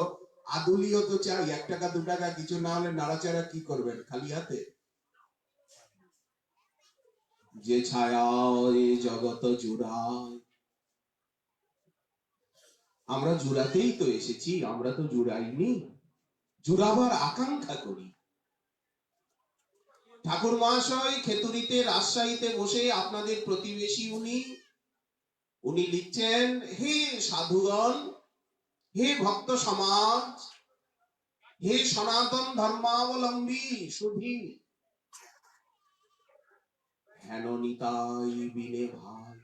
আদুলিও তো চাই, 1 টাকা 2 টাকা কিছু না হলে নাড়াচাড়া কি করবেন খালি হাতে? যে ছায়ায় জগত জুড়ায়, আমরা জুড়াতেই তো এসেছি, আমরা তো জুড়াইনি, জুড়াবার আকাঙ্ক্ষা করি। ঠাকুর মহাশয় খেতুরিতে রাজশাহীতে বসে, আপনাদের প্রতিবেশী উনি লিখছেন, হে সাধুগণ, হে ভক্ত সমাজ, হে সনাতন ধর্মাবলম্বী সুধী, হেন নিতাই বিনে ভাই।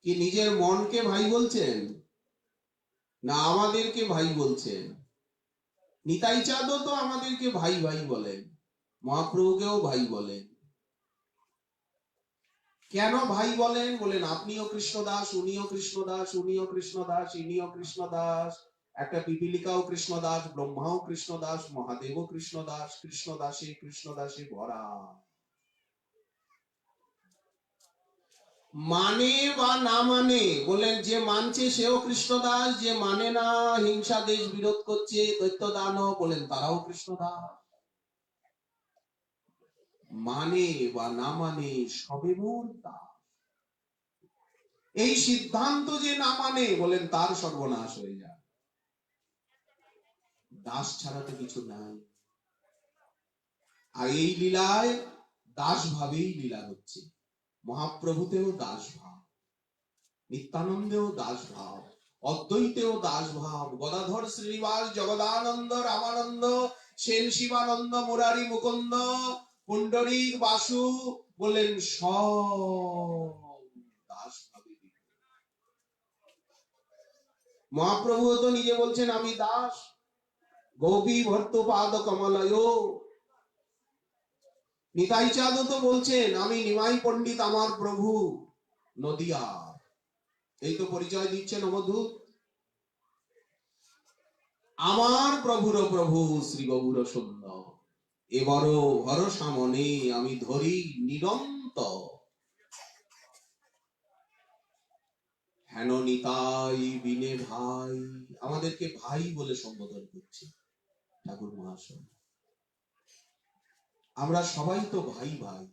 কি নিজের মনকে ভাই বলছেন, না আমাদেরকে ভাই বলছেন? নিতাই চাঁদও তো আমাদেরকে ভাই ভাই বলেন, মহাপ্রভুকেও ভাই বলেন। কেন ভাই বলেন? বলেন, আপনিও কৃষ্ণদাস, উনিও কৃষ্ণদাস, উনিও কৃষ্ণদাস, ইনিও কৃষ্ণদাস, একটা পিপিলিকাও কৃষ্ণদাস, ব্রহ্মাও কৃষ্ণদাস, মহাদেবও কৃষ্ণদাস, কৃষ্ণদাসে কৃষ্ণদাসে ভরা। মানে বা না মানে, বলেন, যে মানছে সেও কৃষ্ণদাস, যে মানে না, হিংসা দেশ বিরোধ করছে, দৈত্য দানব, বলেন তারাও কৃষ্ণদাস। মানে বা না মানে সবে মোর দাস। এই সিদ্ধান্ত যে না মানে, বলেন তার সর্বনাশ হয়ে যায়। দাস ছাড়া তো কিছু নাই। আর এই লীলায় দাস ভাবেই লীলা হচ্ছে। মহাপ্রভুতেও দাস ভাব, নিত্যানন্দেও দাস ভাব, অদ্বৈতেও দাস ভাব, গদাধর শ্রীনিবাস জগদানন্দ রামানন্দ সেন শিবানন্দ মুরারি মুকুন্দ পুণ্ডরীক বাসু, বলেন সব দাস ভাবে। মহাপ্রভু তো নিজে বলছেন, আমি দাস, গোপী ভর্ত পাদ কমলয়। নিতাই চাঁদ তো বলছেন, আমি নিমাই পণ্ডিত আমার প্রভু নদিয়া। এই তো পরিচয় দিচ্ছেন অবধূত। আমার প্রভুর প্রভু শ্রী গৌর সুন্দর, এবার ভরসা মনে আমি ধরি নিরন্তর। হেন নিতাই বিনে ভাই, আমাদেরকে ভাই বলে সম্বোধন করছে ঠাকুর মহাশয়। আমরা সবাই তো ভাই ভাই।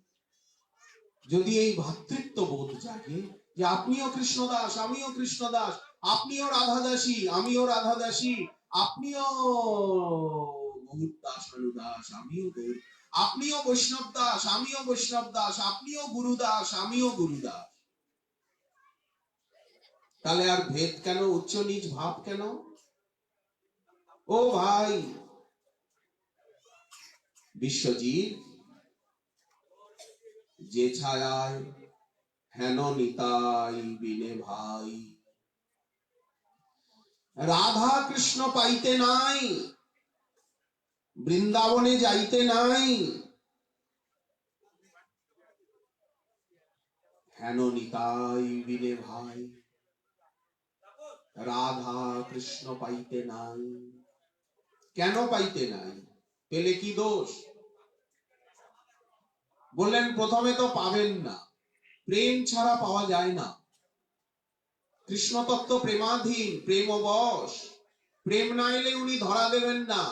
যদি এই ভ্রাতৃত্ব বোধ জাগে যে আপনিও কৃষ্ণদাস আমিও কৃষ্ণদাস, আপনিও রাধাদাসী আমিও রাধাদাসী, আপনিও গৌরদাস অনুদাস আমিও গৌর, আপনিও বৈষ্ণব দাস আমিও বৈষ্ণব দাস, আপনিও গুরুদাস আমিও গুরুদাস, তাহলে আর ভেদ কেন, উচ্চ নিচ ভাব কেন? ও ভাই বিশ্বজিৎ, যে ছায়ায় হেন নিতাই বিনে ভাই, রাধা কৃষ্ণ পাইতে নাই, বৃন্দাবনে যাইতে নাই, হেন নিতাই বিনে ভাই, রাধা কৃষ্ণ পাইতে নাই। কেন পাইতে নাই? পেলে কি দোষ? বললেন প্রথমে তো পাবেন না, প্রেম ছাড়া পাওয়া যায় না। কৃষ্ণ তত্ত্ব প্রেমাধীন, প্রেমবশ, প্রেম না এলে উনি ধরা দেবেন না।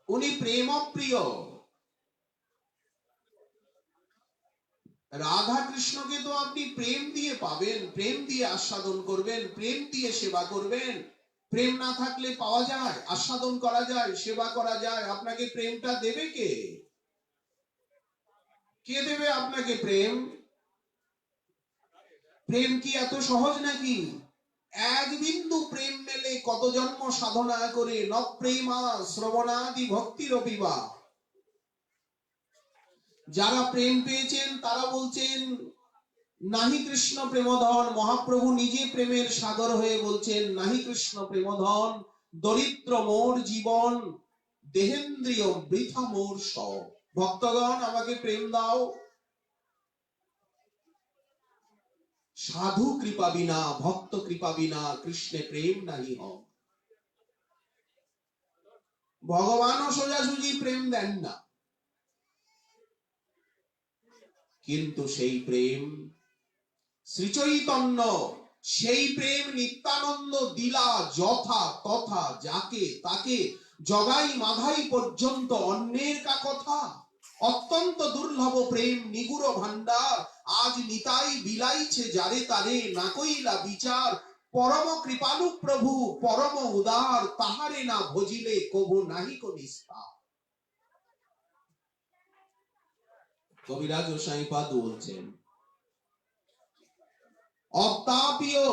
উনি প্রেমপ্রিয়। রাধা কৃষ্ণকে তো আপনি প্রেম দিয়ে পাবেন, প্রেম দিয়ে আস্বাদন করবেন, প্রেম দিয়ে সেবা করবেন। প্রেম না থাকলে পাওয়া যায়, আস্বাদন করা যায়, সেবা করা যায়। আপনাকে প্রেমটা দেবে কে? কে দেবে আপনাকে প্রেম? প্রেম কি এত সহজ নাকি? এক বিন্দু প্রেম মেলে কত জন্ম সাধনা করে, ন প্রেমা শ্রবণাদি ভক্তির অপিবা। যারা প্রেম পেয়েছেন তারা বলছেন নাহি কৃষ্ণ প্রেমধন। মহাপ্রভু নিজে প্রেমের সাগর হয়ে বলছেন নাহি কৃষ্ণ প্রেমধন, দরিদ্র মোর জীবন, দেহেন্দ্রিয় বৃথা মোর সব। ভক্তগণ আমাকে প্রেম দাও। সাধু কৃপা বিনা, ভক্ত কৃপা বিনা, কৃষ্ণে প্রেম নাহি হয়। ভগবানও সোজাসুজি প্রেম দেন না, কিন্তু সেই প্রেম শ্রীচৈতন্য, সেই প্রেম নিত্যানন্দ দিলা যথা তথা, যাকে তাকে জগাই মাধাই পর্যন্ত অন্যের কা কথা। অত্যন্ত দুর্লভ প্রেম নিগুড় ভান্ডার, আজ নিতাই বিলাইছে যারে তারে, না কইলা বিচার। পরম কৃপালু প্রভু পরম উদার, তাহারে না ভজিলে কবু নাহিক নিস্তার। কবিরাজ গোসাইপাদ বলছেন অত্যাপীয়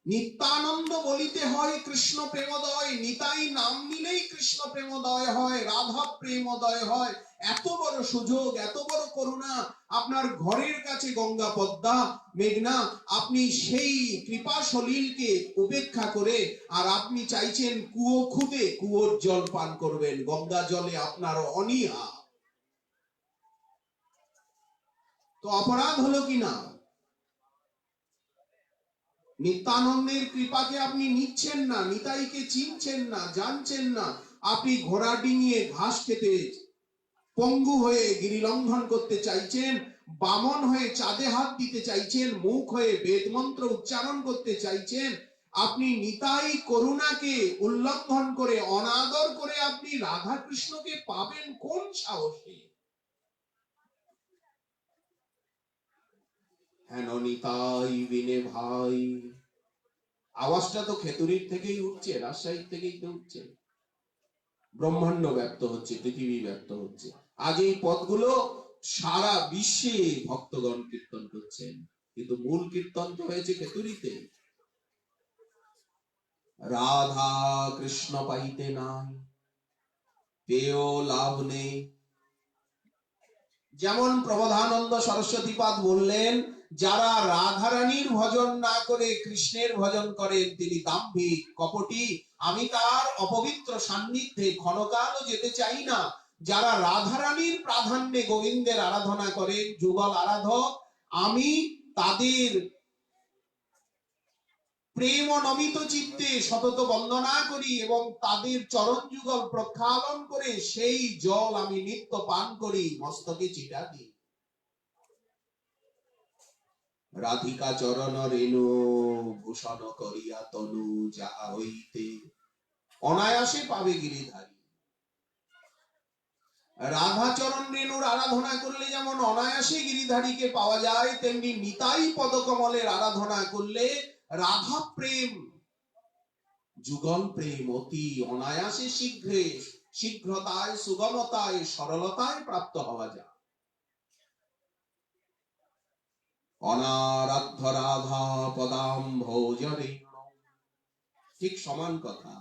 নিত্যানন্দ বলিতে হয় কৃষ্ণ প্রেমোদয়, নিতাই নাম নিলেই কৃষ্ণ প্রেমোদয় হয়, রাধা প্রেমোদয় হয়। এত বড় সুযোগ, এত বড় করুণা, আপনার ঘরের কাছে গঙ্গা পদ্মা মেঘনা, আপনি সেই কৃপা সলিলকে উপেক্ষা করে আর আপনি চাইছেন কুয়ো খুদে কুয়োর জল পান করবেন, গঙ্গা জলে আপনার অনীহা। তো অপরাধ হলো কিনা? নিত্যানন্দের কৃপাকে আপনি নিচ্ছেন না, নিতাইকে চিনছেন না, জানছেন না। আপনি ঘোড়া ডিঙিয়ে ঘাস খেতে পঙ্গু হয়ে গিরিলঙ্ঘন করতে চাইছেন, বামন হয়ে চাঁদে হাত দিতে চাইছেন, মুখ হয়ে বেদ মন্ত্র উচ্চারণ করতে চাইছেন। আপনি নিতাই করুণাকে উল্লঙ্ঘন করে, অনাদর করে আপনি রাধা কৃষ্ণকে পাবেন কোন সাহসে? হেন নিতাই বিনে ভাই, আওয়াজটা তো খেতুরির থেকেই উঠছে, রাজশাহী থেকেই তো উঠছে। ব্রহ্মাণ্ড ব্যক্ত হচ্ছে, পৃথিবী ব্যক্ত হচ্ছে। আজ এই পদগুলো সারা বিশ্বে ভক্তগণ কীর্তন করছেন, কিন্তু মূল কীর্তন তো হয়েছে খেতুরিতে। রাধা কৃষ্ণ পাইতে নাই, পেয়েও লাভ নেই। যেমন প্রবোধানন্দ সরস্বতীপাদ বললেন, যারা রাধারানীর ভজন না করে কৃষ্ণের ভজন করেন তিনি দাম্ভিক কপটি, আমি তার অপবিত্র সান্নিধ্যে ক্ষণকালও যেতে চাই না। যারা রাধারানীর প্রাধান্যে গোবিন্দের আরাধনা করেন, যুগল আরাধক, আমি তাদের প্রেম ও নমিত চিত্তে সতত বন্দনা করি এবং তাদের চরণ যুগল প্রক্ষালন করে সেই জল আমি নিত্য পান করি, মস্তকে ছিটা দিই। রাধিকা চরণ রেণু ভূষণ করিয়া তনু যাহা হইতে অনায়াসে পাবে গিরিধারী। রাধা চরণ রেণুর আরাধনা করলে যেমন অনায়াসে গিরিধারীকে পাওয়া যায়, তেমনি নিতাই পদকমলের আরাধনা করলে রাধা প্রেম, যুগল প্রেম অতি অনায়াসে শীঘ্রে শীঘ্রতায় সুগমতায় সরলতায় প্রাপ্ত হওয়া যায়। অনারাধ্য রাধা পদাম ভোজরে, ঠিক সমান কথা।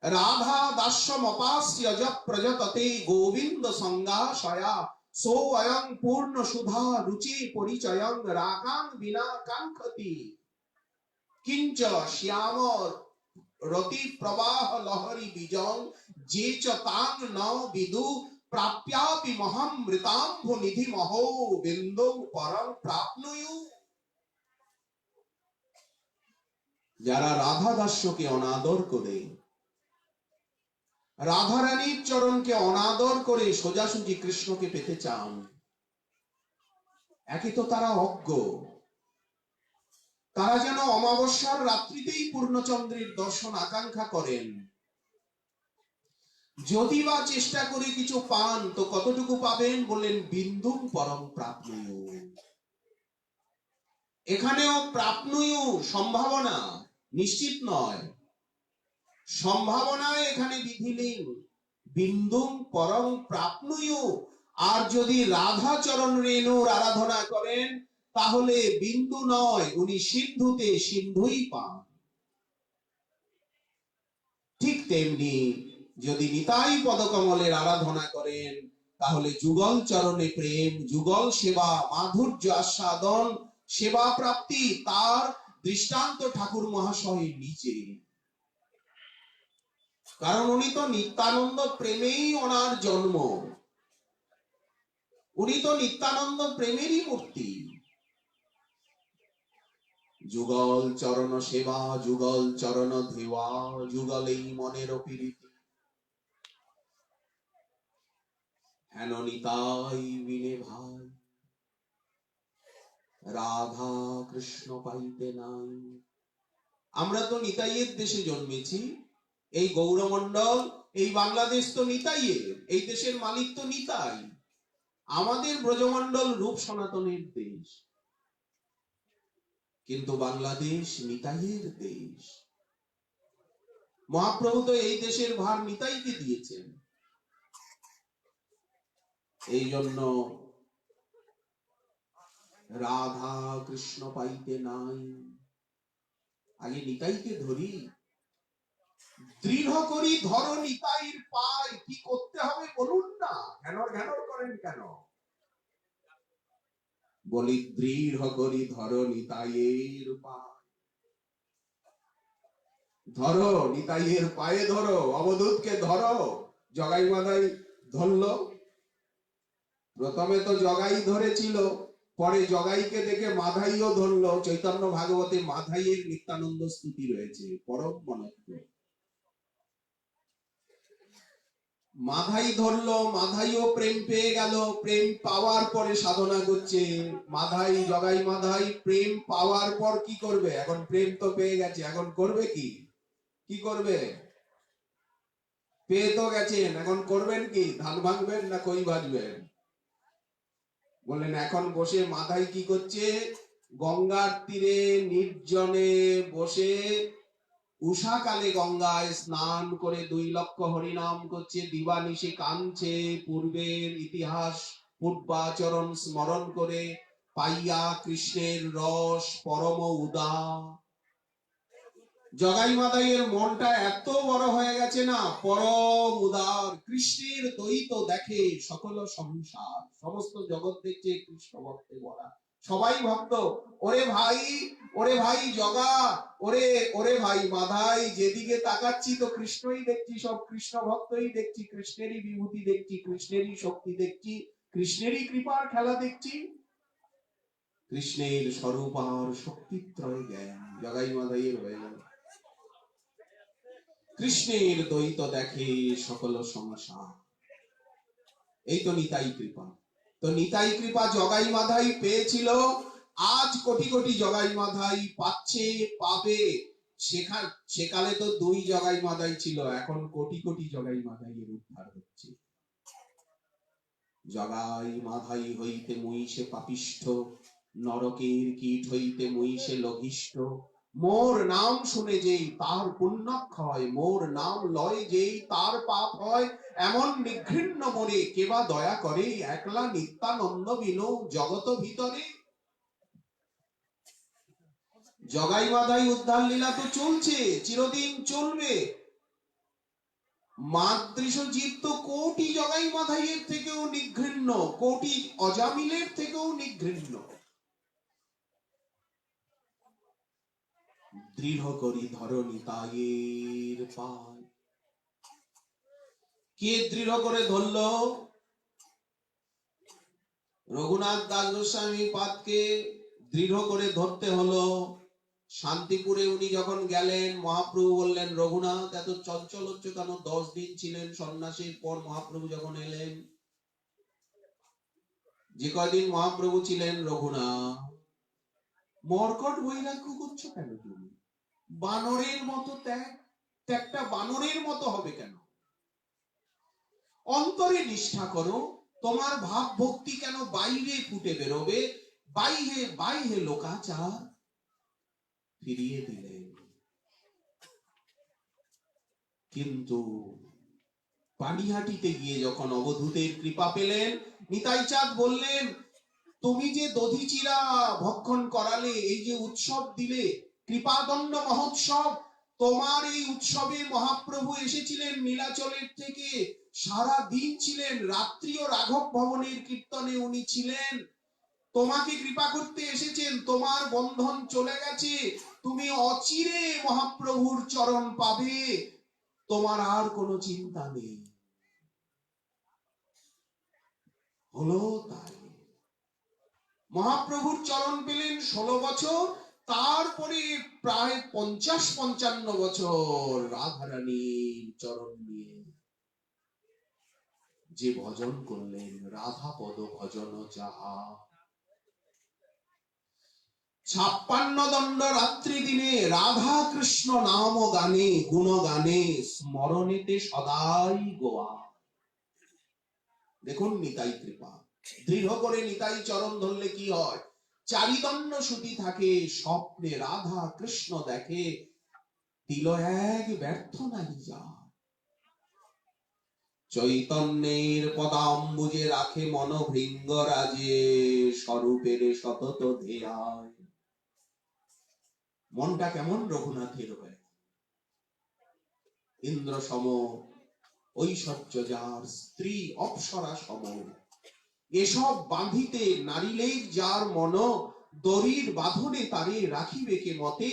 রাধা দাস্যমপাস্য য প্রজততে গোবিন্দ সঙ্গাশয়া সো অয়ং পূর্ণ সুধা রুচি পরিচয়ং রাগাং বিনা কাঙ্ক্ষতি কিঞ্চ শ্যাম রতি প্রবাহ লহরি বিজং যে চ তাং ন বিদু প্রাপ্যাপি মহামৃতাম্ভ নিধি মহো বিন্দু পরং প্রাপ্নুয়ু। যারা রাধা দাস্যকে অনাদর করে, রাধারানীর চরণকে অনাদর করে সোজাসুজি কৃষ্ণকে পেতে চান, একে তো তারা অজ্ঞ, তারা যেন অমাবস্যার রাত্রিতেই পূর্ণচন্দ্রের দর্শন আকাঙ্ক্ষা করেন। যদি বা চেষ্টা করে কিছু পান তো কতটুকু পাবেন? বললেন বিন্দু পরম প্রাপ্নুয়ু। এখানেও প্রাপ্নুয়ু সম্ভাবনা, নিশ্চিত নয়, সম্ভাবনায় এখানে বিধিলিঙ্গ, বিন্দু পরম প্রাপ্নুয়ু। আর যদি রাধা চরণ রেণুর আরাধনা করেন তাহলে বিন্দু নয়, উনি সিন্ধুতে সিন্ধুই পান। ঠিক তেমনি যদি নিতাই পদকমলের আরাধনা করেন তাহলে যুগল চরণে প্রেম, যুগল সেবা, মাধুর্য আস্বাদন, সেবা প্রাপ্তি, তার দৃষ্টান্ত ঠাকুর মহাশয়ের নিচে। কারণ উনি তো নিত্যানন্দ প্রেমেই ওনার জন্ম, উনি তো নিত্যানন্দ প্রেমেরই মূর্তি। যুগল চরণ সেবা, যুগল চরণ ধেওয়া, যুগলেই মনের প্রীতি, হেন নিতাই বিনে ভাই রাধা কৃষ্ণ পাইতে নাই। আমরা তো নিতাইয়ের দেশে জন্মেছি, এই গৌরমণ্ডল, এই বাংলাদেশ তো নিতাইয়ের, এই দেশের মালিক তো নিতাই। আমাদের ব্রজমণ্ডল রূপ সনাতনের দেশ, কিন্তু বাংলাদেশ নিতাইয়ের দেশ। মহাপ্রভু তো এই দেশের ভার নিতাইকে দিয়েছেন। এই জন্য রাধা কৃষ্ণ পাইতে নাই, আগে নিতাইকে ধরি, দৃঢ় করি ধর নিতাইর পায়। কি করতে হবে বলুন না, ঘ্যানর ঘ্যানর করেন কেন? বলি দৃঢ় করি ধর নিতাইয়ের পায়। ধরো নিতাইয়ের পায়ে ধরো, অবধূতকে ধরো। জগাই মাদাই ধরলো, প্রথমে তো জগাই ধরেছিল, পরে জগাইকে দেখে মাধাইও ধরলো। চৈতন্য ভাগবতে মাধাইয়ের নিত্যানন্দ স্তুতি রয়েছে, পরম মনজ্ঞ। মাধাই ধরলো, মাধাইও প্রেম পেয়ে গেল, প্রেম পাওয়ার পরে সাধনা করছে। মাধাই, জগাই মাধাই প্রেম পাওয়ার পর কি করবে? এখন প্রেম তো পেয়ে গেছে, এখন করবে কি? কি করবে? পেয়ে তো গেছেন, এখন করবেন কি? ধান ভাঙবেন না কই ভাজবেন? বললেন এখন বসে মাধাই কি করছে? গঙ্গার তীরে নির্জনে বসে উষাকালে গঙ্গায় স্নান করে 2 লক্ষ হরিনাম করছে, দিবানিশি কাঁদছে, পূর্বের ইতিহাস পূর্বাচরণ স্মরণ করে, পাইয়া কৃষ্ণের রস পরম উদা। জগাই মাদাইয়ের মনটা এত বড় হয়ে গেছে না, পরম উদার, কৃষ্ণের দ্বৈত দেখে সকল সংসার, সমস্ত জগৎ দেখছে কৃষ্ণ ভক্তে ভরা, সবাই ভক্ত। ওরে ভাই, ওরে ভাই জগা, ওরে ওরে ভাই মাধাই, যেদিকে তাকাচ্ছি তো কৃষ্ণই দেখছি, সব কৃষ্ণ ভক্তই দেখছি, কৃষ্ণেরই বিভূতি দেখছি, কৃষ্ণেরই শক্তি দেখছি, কৃষ্ণেরই কৃপার খেলা দেখছি। কৃষ্ণের স্বরূপ আর শক্তিত্রয় জ্ঞান জগাই মাদাইয়ের হয়ে গেল। কৃষ্ণের দ্বৈত দেখে সকল সংসার, এই তো নিতাই কৃপা। তো নিতাই কৃপা জগাই মাধাই পেয়েছিল, আজ কোটি কোটি জগাই মাধাই পাচ্ছে, পাবে। সেকালে তো 2 জগাই মাধাই ছিল, এখন কোটি কোটি জগাই মাধাইয়ের উদ্ধার হচ্ছে। জগাই মাধাই হইতে মহিষে পাপিষ্ঠ, নরকের কীট হইতে মহিষে লঘিষ্ঠ। মোর নাম শুনে যেই তার পুণ্যক্ষয়, মোর নাম লয় যেই তার পাপ হয়। এমন নিঘৃণ্য মনে কেবা দয়া করে, একলা নিত্যানন্দ বিনো জগত ভিতরে। জগাই মাধাই উদ্ধার লীলা তো চলছে, চিরদিন চলবে। মাতৃষ জীব তো কোটি জগাই মাধাইয়ের থেকেও নিঘৃণ্য, কোটি অজামিলের থেকেও নিঘৃণ্য। দৃঢ় করি ধর নিতাইয়ের পায়। কে দৃঢ় করে ধরল? রঘুনাথ দাস গোস্বামী পাদকে দৃঢ় করে ধরতে হলো। শান্তিপুরে উনি যখন গেলেন, মহাপ্রভু বললেন, রঘুনাথ এত চঞ্চল হচ্ছে কেন? 10 দিন ছিলেন সন্ন্যাসীর পর মহাপ্রভু যখন এলেন, যে কয়দিন মহাপ্রভু ছিলেন, রঘুনাথ মর্কট বৈরাগ্য করছো কেন তুমি? বানরের মতো ত্যাগটা বানরের মতো হবে কেন? অন্তরে নিষ্ঠা করো। তোমার ভাব ভক্তি কেন বাইরে ফুটে বেরোবে? বাইহে বাইহে লোকাচার। ফিরিয়ে দিলেন। কিন্তু পানিহাটিতে গিয়ে যখন অবধূতের কৃপা পেলেন, নিতাই চাঁদ বললেন, তুমি যে দধিচিরা ভক্ষণ করালে, এই যে উৎসব দিলে, কৃপাদণ্ড মহোৎসব, তোমার এই উৎসবে মহাপ্রভু এসেছিলেন নীলাচলের থেকে, সারা দিন ছিলেন, রাত্রিও রাঘব ভবনের কীর্তনে উনি ছিলেন, তোমাকে কৃপা করতে এসেছেন, তোমার বন্ধন চলে গেছে, তুমি অচিরে মহাপ্রভুর চরণ পাবে, তোমার আর কোনো চিন্তা নেই। হলো তাই। মহাপ্রভুর চরণ পেলেন 16 বছর, তারপরে প্রায় 50-55 বছর রাধারানীর চরণ নিয়ে যে ভজন করলেন, রাধা পদ ভজন যাহা। 56 দণ্ড রাত্রি দিনে রাধা কৃষ্ণ নাম গানে, গুণ গানে, স্মরণেতে সদাই গোয়া। দেখুন নিতাই কৃপা। দৃঢ় করে নিতাই চরণ ধরলে কি হয়? চারিদণ্ড শ্রুতি থাকে, স্বপ্নে রাধা কৃষ্ণ দেখে, দিল এক ব্যর্থ নাহি যা। চৈতন্যের পদাম্বুজে রাখে মন ভৃঙ্গরাজে, স্বরূপের সতত ধ্যায়। মনটা কেমন রঘুনাথের হয়? ইন্দ্র সম, ঐশ্বর্য যার, স্ত্রী অপ্সরা সম, এসব বাঁধিতে নারিলেই যার মন, দড়ির বাঁধনে তারে রাখিবে কে মতে,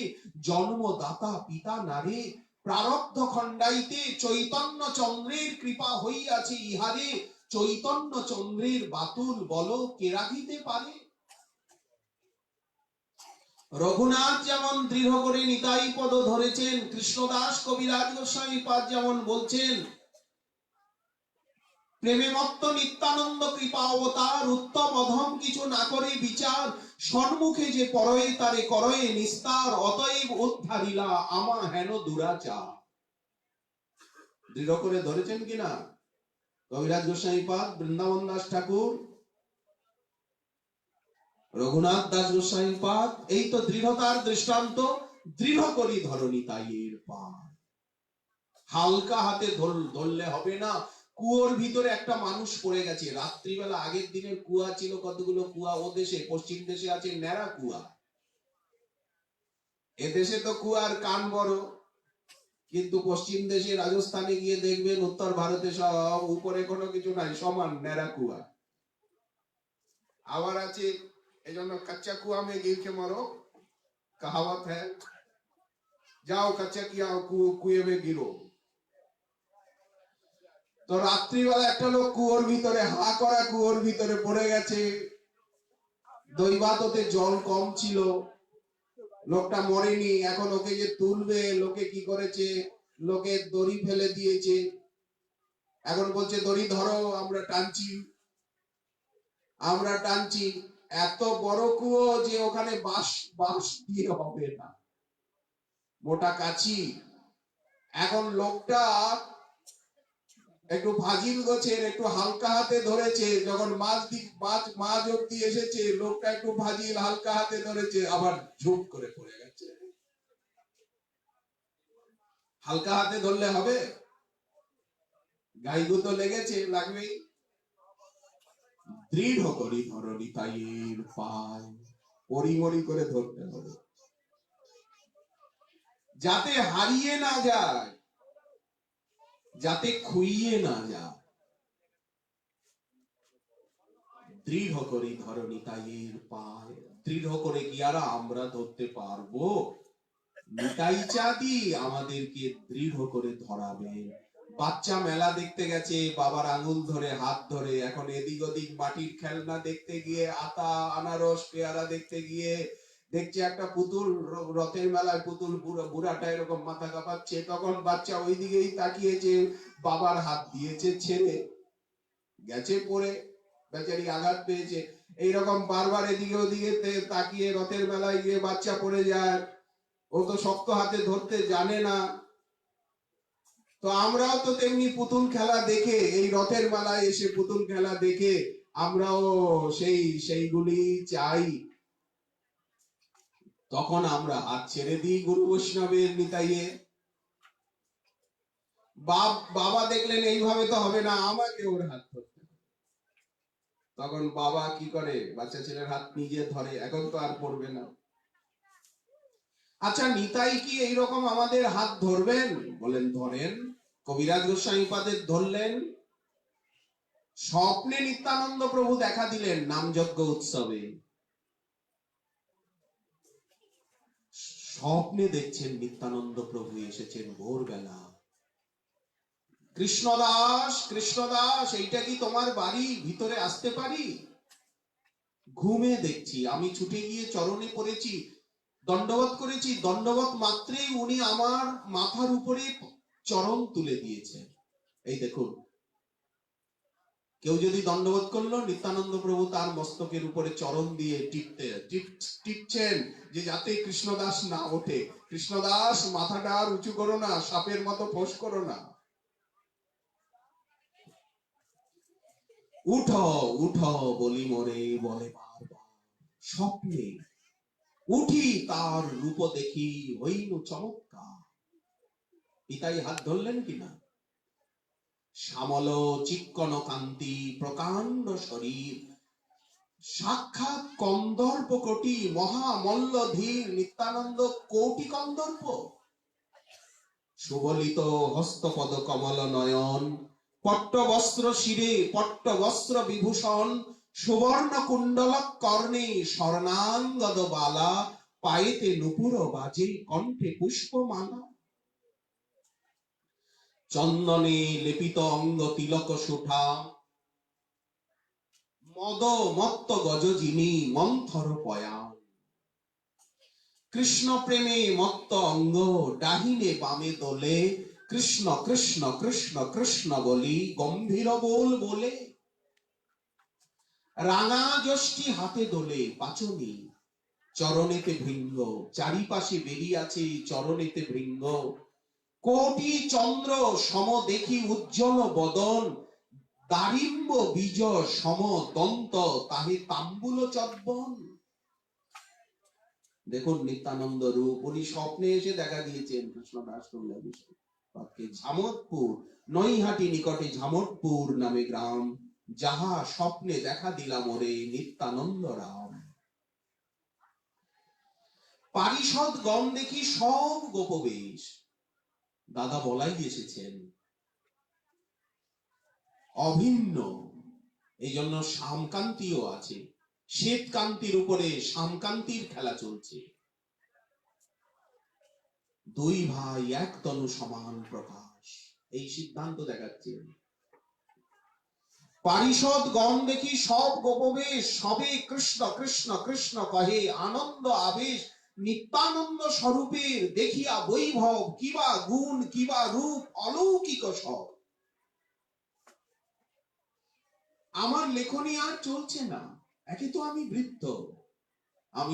জন্মদাতা পিতা নারে, প্রারব্ধ খণ্ডাইতে চৈতন্য চন্দ্রের কৃপা হইয়াছে ইহারে, চৈতন্য চন্দ্রের বাতুল বল কে রাখিতে পারে? রঘুনাথ যেমন দৃঢ় করে নিতাই পদ ধরেছেন, কৃষ্ণদাস কবিরাজ গোস্বামী পাদ যেমন বলছেন, প্রেমে মত্ত নিত্যানন্দ কৃপা অবতার, উত্তম অধম কিছু না করে বিচার, সন্মুখে যে পরয়ে তারে করয়ে নিস্তার, অতএব উদ্ধারিলা আমা হেন দুরাচার। দৃঢ় করে ধরেছেন কিনা কবিরাজ গোস্বামী পাদ, বৃন্দাবন দাস ঠাকুর, রঘুনাথ দাস গোস্বামী পাদ। এই তো দৃঢ়তার দৃষ্টান্ত। দৃঢ় করি ধরণী তাইয়ের পাদ। হালকা হাতে ধরলে হবে না। কুয়োর ভিতরে একটা মানুষ পড়ে গেছে রাত্রিবেলা। আগের দিনের কুয়া ছিল কতগুলো কুয়া, ও দেশে পশ্চিম দেশে আছে ন্যাড়া কুয়া, এদেশে তো কুয়ার কান বড়, কিন্তু পশ্চিম দেশে রাজস্থানে গিয়ে দেখবেন, উত্তর ভারতে সব উপরে কোনো কিছু নাই, সমান ন্যাড়া কুয়া। আবার আছে এই জন্য কাচ্চা কুয়া মে গির কে মারো, কাহাওয়াত হ্যায়, যাও কাচ্চা কুয়ে মে গিরো। তো রাত্রিবেলা একটা লোক কুয়োর ভিতরে, হা করা কুয়োর ভিতরে পড়ে গেছে। দৈবাততে জল কম ছিল, লোকটা মরেনি। এখন ওকে যে তুলবে, লোকে কি করেছে, লোকে দড়ি ফেলে দিয়েছে। এখন বলছে দড়ি ধরো, আমরা টানছি। আমরা টানছি, এত বড় কুয়ো যে ওখানে বাঁশ বাঁশ দিয়ে হবে না, মোটা কাছি। এখন লোকটা একটু ফাজিল গোছের, একটু হালকা হাতে ধরেছে, যখন মাছ অব্দি এসেছে, লোকটা একটু ফাজিল হালকা হাতে ধরেছে, আবার ঝুপ করে পড়ে গেছে। হালকা হাতে ধরলে হবে? গাইগু তো লেগেছে, লাগবেই। দৃঢ় করি ধরণী তাইয়ের পায়, পরিমরি করে ধরতে হবে, যাতে হারিয়ে না যায়, যাতে খুইয়ে না যায়। দৃঢ় করি ধরণী তাইয়ের পায়, দৃঢ় করে কি আর আমরা ধরতে পারবো? নিতাই চাঁদি আমাদেরকে দৃঢ় করে ধরাবে। বাচ্চা মেলা দেখতে গেছে, বাবার আঙুল ধরে হাত ধরে, এখন এদিক ওদিক মাটির খেলনা দেখতে গিয়ে, আতা আনারস পেয়ারা দেখতে গিয়ে দেখছে একটা পুতুল, রথের মেলায় পুতুল, বুড়াটা এরকম মাথা কাঁপাচ্ছে, তখন বাচ্চা ওই দিকেই তাকিয়েছে, বাবার হাত দিয়েছে ছেড়ে, গেছে পড়ে, বেচারি আঘাত পেয়েছে। এইরকম বারবার এদিকে ওদিকে তাকিয়ে রথের মেলায় গিয়ে বাচ্চা পড়ে যায়, ও তো শক্ত হাতে ধরতে জানে না। তো আমরাও তো তেমনি পুতুল খেলা দেখে, এই রথের মেলায় এসে পুতুল খেলা দেখে আমরাও সেইগুলি চাই। তখন আমরা হাত ছেড়ে দিই গুরু বৈষ্ণবের নিতাইয়ে। বাবা দেখলেন এইভাবে তো হবে না, আমাকে ওর হাত ধরতে হবে। তখন বাবা কি করে, বাচ্চা ছেলের হাত নিজে ধরে, এখন তো আর পড়বে না। আচ্ছা, নিতাই কি এইরকম আমাদের হাত ধরবেন? বলেন ধরেন। কবিরাজ গোস্বামীপাদের ধরলেন। স্বপ্নে নিত্যানন্দ প্রভু দেখা দিলেন নামযজ্ঞ উৎসবে। স্বপ্নে দেখছেন নিত্যানন্দ প্রভু এসেছেন ভোরবেলা। কৃষ্ণদাস, কৃষ্ণদাস, এইটা কি তোমার বাড়ি? ভিতরে আসতে পারি? ঘুমে দেখছি, আমি ছুটে গিয়ে চরণে পড়েছি, দণ্ডবত করেছি, দণ্ডবত মাত্রেই উনি আমার মাথার উপরে চরণ তুলে দিয়েছেন। এই দেখুন, কেউ যদি দণ্ডবোধ করলো, নিত্যানন্দ প্রভু তার মস্তকের উপরে চরণ দিয়ে টিপছেন, যে যাতে কৃষ্ণদাস না ওঠে। কৃষ্ণদাস, মাথাটা আর উঁচু করো না, সাপের মতো ফোঁস করো না, উঠো উঠো বলি মোরে বলে বারবার। স্বপ্নে উঠি, তার রূপ দেখি হইল চমৎকার। পিতাই হাত ধরলেন কিনা? শ্যামল চিক্কণ কান্তি, প্রকাণ্ড শরীর, সাক্ষাৎ কন্দর্প কোটি, মহামল্ল ধীর নিত্যানন্দ কোটি কন্দর্প। সুবলিত হস্তপদ কমল নয়ন, পট্ট বস্ত্র শিরে, পট্ট বস্ত্র বিভূষণ, সুবর্ণ কুণ্ডল কর্ণে, স্বর্ণাঙ্গদ বালা, পায়েতে নুপুর বাজে, কণ্ঠে পুষ্পমালা। চন্দনে লেপিত অঙ্গ তিলক সুঠা, মদ মত্ত গজ যিনি মন্থর পয়া। কৃষ্ণ প্রেমে মত্ত অঙ্গ, ডাহিনে বামে দোলে, কৃষ্ণ কৃষ্ণ কৃষ্ণ কৃষ্ণ বলি গম্ভীর বোল বলে। রাঙা যষ্টি হাতে দোলে পাচনি, চরণেতে ভৃঙ্গ, চারিপাশে বেরিয়ে আছে চরণেতে ভৃঙ্গ। কোটি চন্দ্র সম দেখি উজ্জ্বল বদন, দারিম্ব বীজ সম দন্ত, তাহে তাম্বুল চব্বন। দেখুন নিত্যানন্দ রূপ, উনি স্বপ্নে এসে দেখা দিয়েছেন কৃষ্ণদাস কবিরাজকে। ঝামটপুর, নৈহাটি নিকটে ঝামটপুর নামে গ্রাম, যাহা স্বপ্নে দেখা দিলাম ওরে নিত্যানন্দ রাম। পারিষদ গণ দেখি সব গোপবেশ, দাদা বলাই এসেছেন অভিন্ন, এই জন্য শ্যামকান্তিও আছে। শ্বেত কান্তির উপরে শ্যামকান্তির খেলা চলছে। দুই ভাই এক তনু সমান প্রকাশ, এই সিদ্ধান্ত দেখাচ্ছে। পারিষদ গণ দেখি সব গোপবেশ, সবে কৃষ্ণ কৃষ্ণ কৃষ্ণ কহে, আনন্দ আবেশ নিত্যানন্দ স্বরূপের দেখিয়া বৈভব, কিবা গুণ কিবা রূপ অলৌকিক সব। আমার লেখনী আর চলছে না, একে তো আমি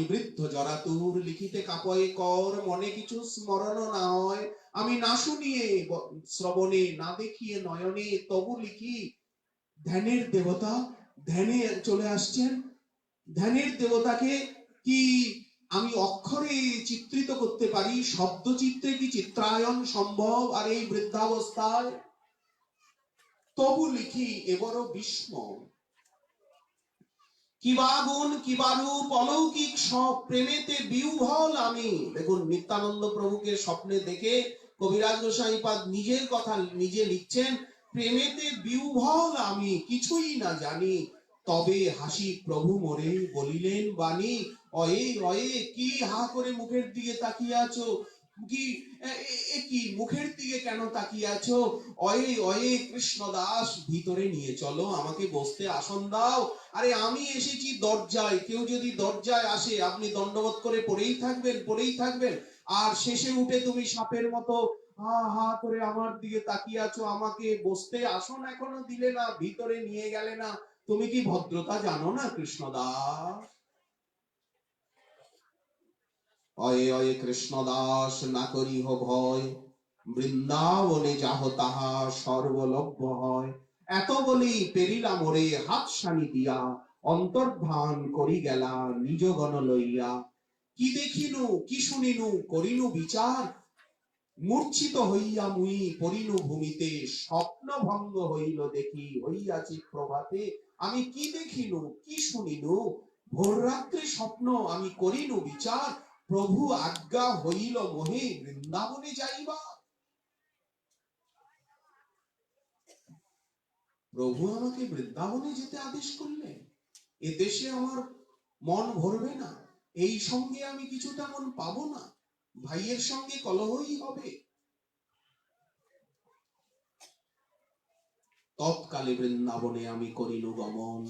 বৃদ্ধ, জরাতুর, লিখিতে কাপয়ে কর, মনে কিছু স্মরণ না হয়, আমি না শুনিয়ে শ্রবণে, না দেখিয়ে নয়নে, তবু লিখি। ধ্যানের দেবতা ধ্যানে চলে আসছেন, ধ্যানের দেবতাকে কি আমি অক্ষরে চিত্রিত করতে পারি? শব্দ চিত্রে কি চিত্রায়ন সম্ভব? আর এই বৃদ্ধাবস্থায় তবু লিখি এবারও বিস্ময়। কিবা গুণ কিবা রূপ অলৌকিক সব, প্রেমেতে বিহ্বল আমি। দেখুন, নিত্যানন্দ প্রভুকে স্বপ্নে দেখে কবিরাজ গোসাইপাদ নিজের কথা নিজে লিখছেন, প্রেমেতে বিহ্বল আমি, কিছুই না জানি, তবে হাসি প্রভু মোরে বলিলেন বাণী। অয়ে অয়ে, কি হা করে মুখের দিকে তাকিয়ে আছো? কি কি মুখের দিকে কেন তাকিয়ে আছো? অয়ে অয়ে কৃষ্ণদাস, ভিতরে নিয়ে চলো, আমাকে বসতে আসন দাও। আরে আমি এসেছি দরজায়, কেউ যদি দরজায় আসে আপনি দণ্ডবোধ করে পড়েই থাকবেন, আর শেষে উঠে তুমি সাপের মতো হা হা করে আমার দিকে তাকিয়ে আছো, আমাকে বসতে আসন এখনো দিলে না, ভিতরে নিয়ে গেলে না। তুমি কি ভদ্রতা জানো না কৃষ্ণদাস? অয়ে অয়ে কৃষ্ণদাস, না করিহ ভয়, বৃন্দাবনে যাহ তাহা সর্বলভ্য হয়। এত বলি পেরিলা মোরে হাত সানি দিয়া, অন্তর্ধান করি গেলা নিজ গণ লইয়া। কি দেখিনু কি শুনিনু করিনু বিচার, মূর্ছিত হইয়া মুই পড়িনু ভূমিতে, স্বপ্ন ভঙ্গ হইল দেখি হইয়াছি প্রভাতে। আমি কি দেখিনু কি শুনিনু, ভোর রাত্রে স্বপ্ন আমি করিনু বিচার, প্রভু আজ্ঞা হইল মোহে বৃন্দাবনে যাইবা। প্রভু আমাকে বৃন্দাবনে যেতে আদেশ করলেন। এ দেশে আমার মন ভরবে না, এই সঙ্গে আমি কিছু তেমন পাবো না, ভাইয়ের সঙ্গে কলহই হবে। তৎকালে বৃন্দাবনে আমি করিনু গমন,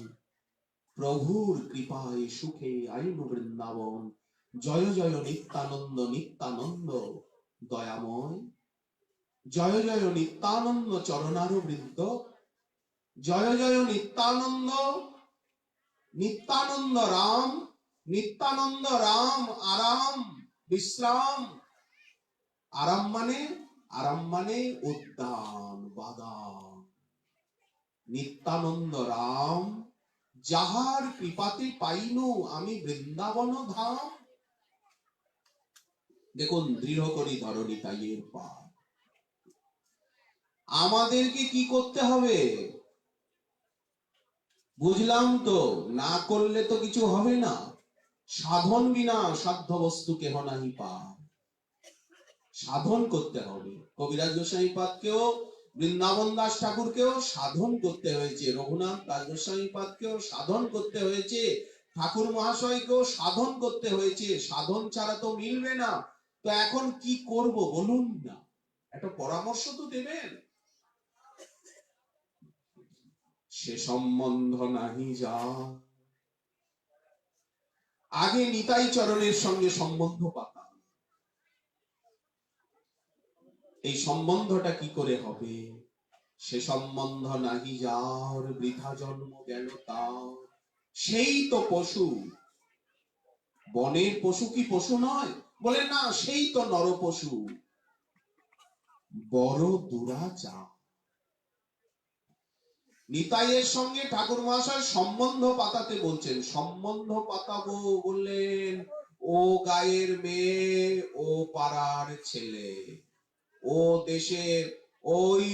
প্রভুর কৃপায় সুখে আইনু বৃন্দাবন। জয় জয় নিত্যানন্দ নিত্যানন্দ দয়াময়, জয় জয় নিত্যানন্দ চরণার বৃন্দ, জয় জয় নিত্যানন্দ, নিত্যানন্দ রাম, নিত্যানন্দ রাম। আরাম বিশ্রাম, আরাম মানে উদ্যান বাগান। নিত্যানন্দ রাম, যাহার কৃপাতে পাইনু আমি বৃন্দাবন ধাম। দেখুন, দৃঢ় করি ধরণী তাইয়ের পা। আমাদেরকে কি করতে হবে বুঝলাম তো, না করলে তো কিছু হবে না। সাধন বিনা সাধ্য বস্তু কেহ নাহি পায়, সাধন করতে হবে। কবিরাজ গোস্বামীপাদকেও, বৃন্দাবন দাস ঠাকুরকেও সাধন করতে হয়েছে, রঘুনাথ দাস গোস্বামীপাদকেও সাধন করতে হয়েছে, ঠাকুর মহাশয়কেও সাধন করতে হয়েছে। সাধন ছাড়া তো মিলবে না। তো এখন কি করব বলুন না, একটা পরামর্শ তো দেবেন। সে সম্বন্ধ নাহি যা, আগে নিতাই চরণের সঙ্গে সম্বন্ধ পাতা। এই সম্বন্ধটা কি করে হবে? সে সম্বন্ধ নাহি যার, বৃথা জন্ম গেল তার। সেই তো পশু, বনের পশু কি পশু নয়? বলে না, সেই তো নর পশু, বড় দুরাচার। নিতাইয়ের সঙ্গে ঠাকুর মহাশয় সম্বন্ধ পাতাতে বলছেন। সম্বন্ধ পাতাবো বললেন, ও গায়ের মেয়ে, ও পাড়ার ছেলে, ও দেশের ওই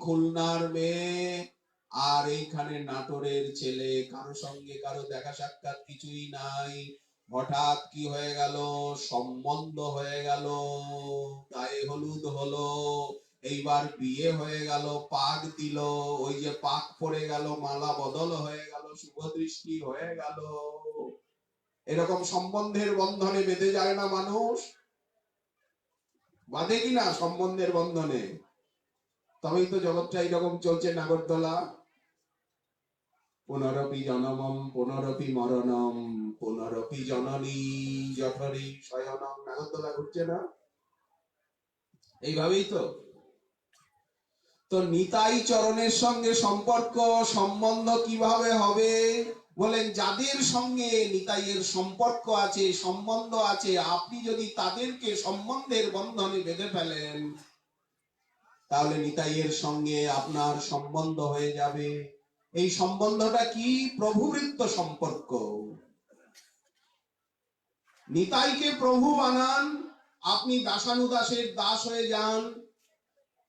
খুলনার মেয়ে, আর এইখানে নাটোরের ছেলে, কারো সঙ্গে কারো দেখা সাক্ষাৎ কিছুই নাই। হঠাৎ কি হয়ে গেল? সম্বন্ধ হয়ে গেল, গায়ে হলুদ হলো, এইবার বিয়ে হয়ে গেল, পাক দিল, ওই যে পাক পড়ে গেল, মালা বদল হয়ে গেল, শুভ দৃষ্টি হয়ে গেল। এরকম সম্বন্ধের বন্ধনে বেঁধে যায় না মানুষ? বাঁধে কিনা সম্বন্ধের বন্ধনে? তবেই তো জগৎটা এইরকম চলছে, নাগরদোলা। পুনরপি জনমম পুনরপি মরণম, পুনরপি জননী জঠরী শয়নম। নাগরদোলা ঘুরছে না? এইভাবেই তো। তো নিতাই চরণের সঙ্গে সম্পর্ক সম্বন্ধ কিভাবে হবে? বলেন, যাদের সঙ্গে নিতাইয়ের সম্পর্ক আছে, সম্বন্ধ আছে, আপনি যদি তাদেরকে সম্বন্ধের বন্ধনে বেঁধে ফেলেন, তাহলে নিতাইয়ের সঙ্গে আপনার সম্বন্ধ হয়ে যাবে। এই সম্বন্ধটা কি? প্রভুবৃত্ত সম্পর্ক। নিতাইকে প্রভু বানান, আপনি দাসানুদাসের দাস হয়ে যান,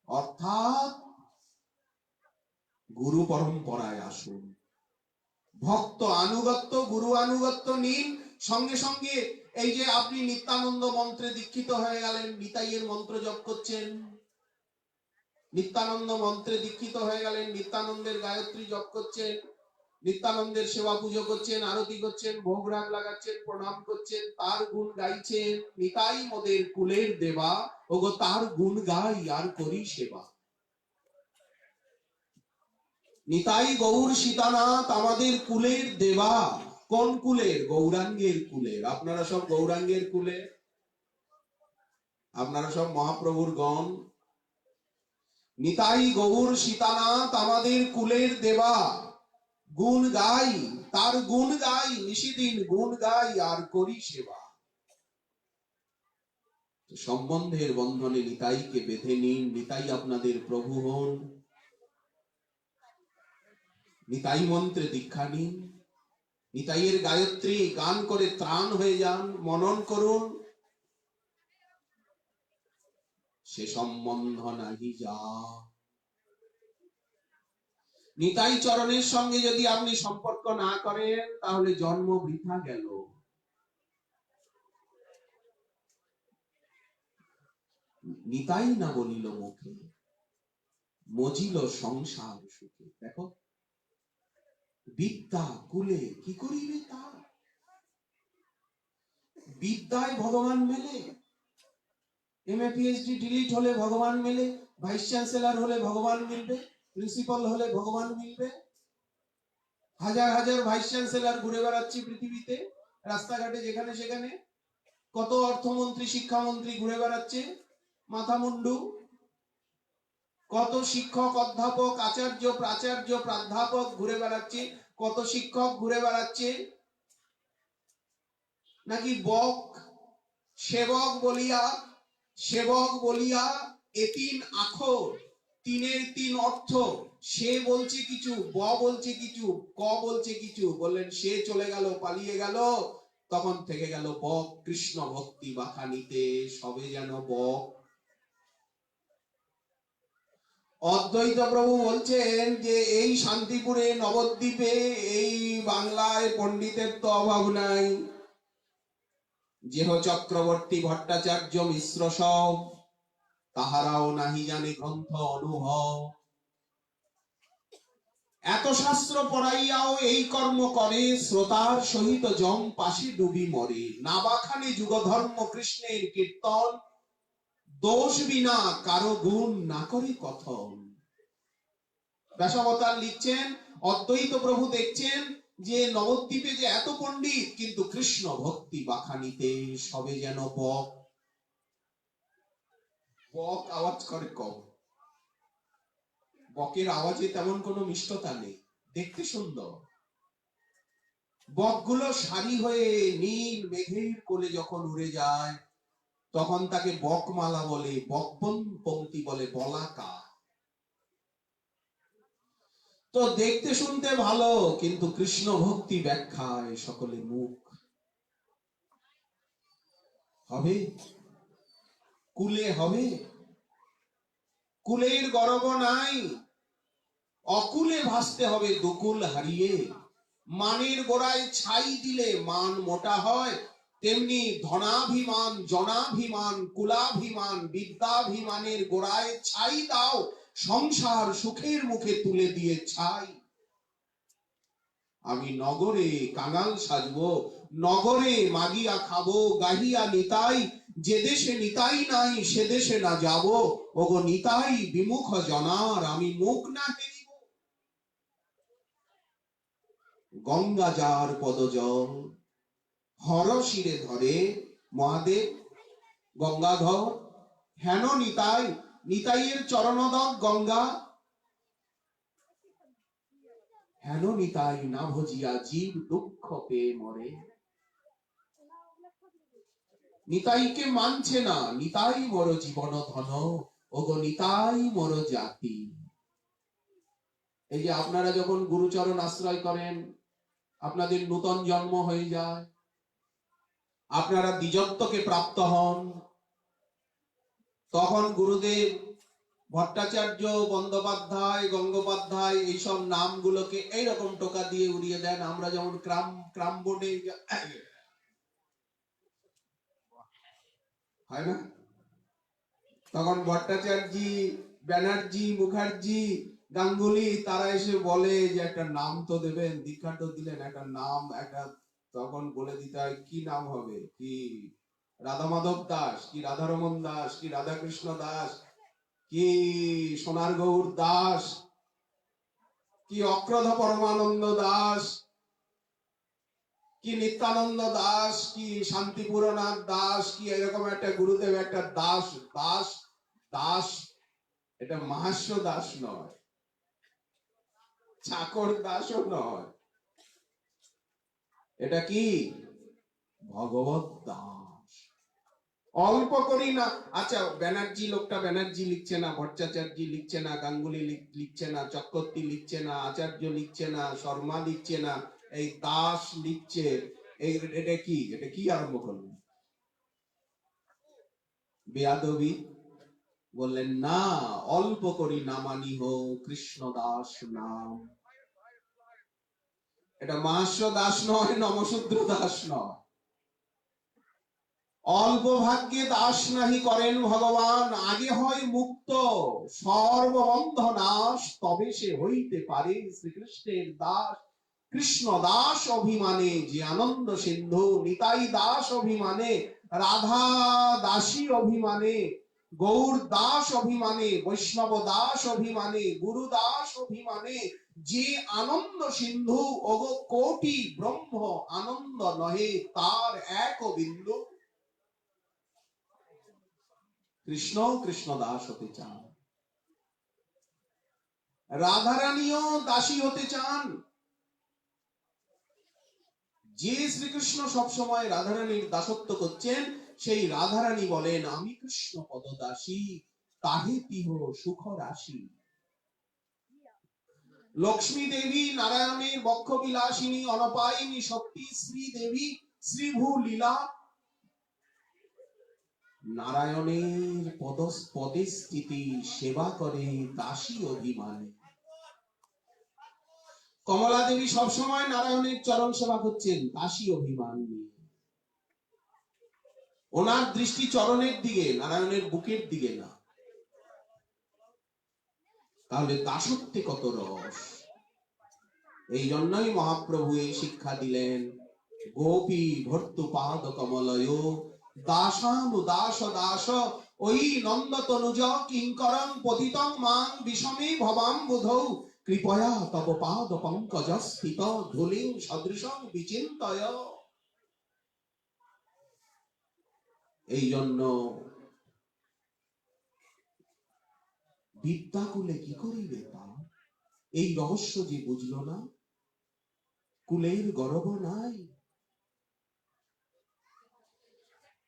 অর্থাৎ গুরু পরম্পরায় আসুন। ভক্ত আনুগত্য, গুরু আনুগত্য নিন। সঙ্গে সঙ্গে এই যে আপনি নিত্যানন্দ মন্ত্রে দীক্ষিত হয়ে গেলেন, নিতাইয়ের মন্ত্র জপ করছেন, নিত্যানন্দ মন্ত্রে দীক্ষিত হয়ে গেলেন, নিত্যানন্দের গায়ত্রী জপ করছেন, নিত্যানন্দের সেবা পুজো করছেন, আরতি করছেন, ভোগ রাগ লাগাচ্ছেন, প্রণাম করছেন, তার গুণ গাইছেন। নিতাই মোদের কুলের দেবা, ওগো তার গুণ গাই আর করি সেবা। নিতাই গৌর সীতানাথ আমাদের কুলের দেবা। কোন কুলের? গৌরাঙ্গের কুলের। আপনারা সব গৌরাঙ্গের কুলের, আপনারা সব মহাপ্রভুর গণ। নিতাই গৌর সীতানাথ আমাদের কুলের দেবা, গুণ গাই, তার গুণ গাই, নিশিদিন গুণ গাই আর করি সেবা। সম্বন্ধের বন্ধনে নিতাইকে বেঁধে নিন, নিতাই আপনাদের প্রভু হন। নিতাই মন্ত্রে দীক্ষা নিন, নিতাইয়ের গায়ত্রী গান করে ত্রাণ হয়ে যান, মনন করুন। সে সম্বন্ধ নাহি যা। নিতাই চরণের সঙ্গে যদি আপনি সম্পর্ক না করেন, তাহলে জন্ম বৃথা গেল। নিতাই না বলিল মুখে, মজিল সংসার সুখে। দেখো, বিদ্যা কুলে কি করিবে তা? বিদ্যায় ভগবান মেলে। এমএ পিএইচডি ডিলিট হলে ভগবান মেলে, ভাইস চ্যান্সেলর হলে ভগবান মিলবে, প্রিন্সিপাল হলে ভগবান মিলবে। হাজার হাজার ভাইস চ্যান্সেলর ঘুরে বেড়াচ্ছি পৃথিবীতে, রাস্তাঘাটে যেখানে সেখানে। কত অর্থমন্ত্রী, শিক্ষামন্ত্রী ঘুরে বেড়াচ্ছে মাথা মুন্ডু। কত শিক্ষক, অধ্যাপক, আচার্য, প্রাচার্য, প্রাধ্যাপক ঘুরে বেড়াচ্ছে। কত শিক্ষক ঘুরে বেড়াচ্ছে নাকি বক সেবক বলিয়া, সেবক বলিয়া এ তিন আখর, তিনের তিন অর্থ। সে বলছে কিছু, ব বলছে কিছু, ক বলছে কিছু। বললেন সে চলে গেল, পালিয়ে গেল, তখন থেকে গেল বক। কৃষ্ণ ভক্তি বাখানিতে সবে যেন বক। অদ্বৈত প্রভু বলছেন যে এই শান্তিপুরে, নবদ্বীপে, এই বাংলায় পণ্ডিতের তো অভাব নাই। যেহ চক্রবর্তী, ভট্টাচার্য, মিশ্র সব, তাহারাও নাহি জানে গ্রন্থ অনুভব। এত শাস্ত্র পড়াইয়াও এই কর্ম করে, শ্রোতার সহিত জম পাশে ডুবি মরে। নাবাখানে যুগ ধর্ম কৃষ্ণের কীর্তন, দোষ বিনা কারো গুণ না করে কথন। ব্যাসাবতার লিখছেন, অদ্বৈত প্রভু দেখছেন যে নবদ্বীপে যে এত পণ্ডিত, কিন্তু কৃষ্ণ ভক্তি বাখানিতে সবে যেন বক। বক আওয়াজ করে কম, বকের আওয়াজে তেমন কোনো মিষ্টতা নেই, দেখতে সুন্দর। বকগুলো সারি হয়ে নীল মেঘের কোলে যখন উড়ে যায়, তখন তাকে বকমালা বলে, বকবন পংক্তি বলে, বলাকা। তো দেখতে শুনতে ভালো, কিন্তু কৃষ্ণ ভক্তি ব্যাখ্যায় সকলে মুখ। হবে কুলে, হবে কুলের গর্ব নাই, অকুলে ভাসতে হবে দুকুল হারিয়ে। মানের গোড়ায় ছাই দিলে মান মোটা হয়, তেমনি ধনাভিমান, জনাভিমান, কুলাভিমান, বিদ্যাভিমানের গোড়ায় ছাই দাও, সংসার সুখের মুখে তুলে দিয়ে ছাই। আমি নগরে কাঙাল সাজবো, নগরে মাগিয়া খাবো, গাহিয়া নিতাই, যে দেশে নিতাই নাই সে দেশে না যাব। ওগো নিতাই বিমুখ জনার আমি মুখ না হেরিব। গঙ্গা যার পদজল হর শিরে ধরে, মহাদেব গঙ্গাধর হেন নিতাই, নিতাইয়ের চরণদক গঙ্গা। হেন নিতাই না ভজিয়া জীব দুঃখ পেয়ে মরে। নিতাইকে মানছে না, নিতাই মোর জীবন ধন, ওগো নিতাই মোর জাতি। এই যে আপনারা যখন গুরুচরণ আশ্রয় করেন, আপনাদের নূতন জন্ম হয়ে যায়, আপনারা দ্বিজত্বকে প্রাপ্ত হন, তখন গুরুদেব ভট্টাচার্য, বন্দ্যোপাধ্যায়, গঙ্গোপাধ্যায় এইসব নামগুলোকে এইরকম টোকা দিয়ে উড়িয়ে দেন। আমরা যেমন ক্রাম বোর্ডে হয় না, তখন ভট্টাচার্য, ব্যানার্জি, মুখার্জি, গাঙ্গুলি তারা এসে বলে যে একটা নাম তো দেবেন, দীক্ষা তো দিলেন, একটা নাম একটা, তখন বলে দিতে হয় কি নাম হবে, কি রাধা মাধব দাস, কি রাধারমন দাস, কি রাধাকৃষ্ণ দাস, কি সোনার গৌর দাস, কি অক্রধ পরমানন্দ দাস, কি নিত্যানন্দ দাস, কি শান্তিপুরনাথ দাস, কি এরকম একটা গুরুদেব একটা দাস। দাস দাস এটা মাহাস্য দাস নয়, চাকর দাসও নয়, এটা কি ভগবত দাস। অল্প করি না। আচ্ছা, ব্যানার্জি লোকটা ব্যানার্জি লিখছে না, ভট্টাচার্য লিখছে না, গাঙ্গুলি লিখছে না, চক্রবর্তী লিখছে না, আচার্য লিখছে না, শর্মা লিখছে না, এই দাস লিখছে। এটা কি, এটা কি আরম্ভ করলেন? বেয়াদবি। বললেন না, অল্প করি নামানি হো কৃষ্ণ দাস নাম। এটা মাহাস্য দাস নয়, নমশূদ্র দাস নয়। অল্প ভাগ্যে দাস নাহি করেন ভগবান, আগে হয় মুক্ত সর্ববন্ধ নাশ, তবে সে হইতে পারে শ্রীকৃষ্ণের দাস। কৃষ্ণ দাস অভিমানে যে আনন্দ সিন্ধু, নিতাই দাস অভিমানে, রাধা দাসী অভিমানে, গৌর দাস অভিমানে, বৈষ্ণব দাস অভিমানে, গুরু দাস অভিমানে, যে আনন্দ সিন্ধু, ওগো কোটি ব্রহ্ম আনন্দ নহে তার এক বিন্দু। কৃষ্ণ কৃষ্ণ দাস হতে চান, রাধারানীও দাসী হতে চান। যে শ্রীকৃষ্ণ সবসময় রাধারানীর দাসত্ব করছেন, সেই রাধারানী বলেন আমি কৃষ্ণ পদদাসী, তাহে তিহ সুখ রাশি। লক্ষ্মী দেবী নারায়ণের বক্ষ বিলাসিনী, অনপায়িনী শক্তি শ্রী দেবী, শ্রীভূ লীলা নারায়ণের পদে স্থিতি, সেবা করে দাসী অভিমানী। কমলা দেবী সবসময় নারায়ণের চরণ সেবা করছেন দাসী অভিমান নিয়ে। ওনার দৃষ্টি চরণের দিকে, নারায়ণের বুকের দিকে না। তাহলে দাসত্বে কত রস। এই জন্যই মহাপ্রভু এই শিক্ষা দিলেন, গোপী ভর্তু পাদ কমলয় দাসানু দাস দাস, ওই নন্দ তনুজ কিঙ্করং পতিতং মাং বিষমে ভবাম বুধৌ, কৃপয়া তব পাদ পঙ্কজ স্থিত ধূলিং সদৃশং বিচিন্তয়। এই জন্য বিদ্যাকুলে কি করিবে তা, এই রহস্য যে বুঝল না, কুলের গর্ব নাই,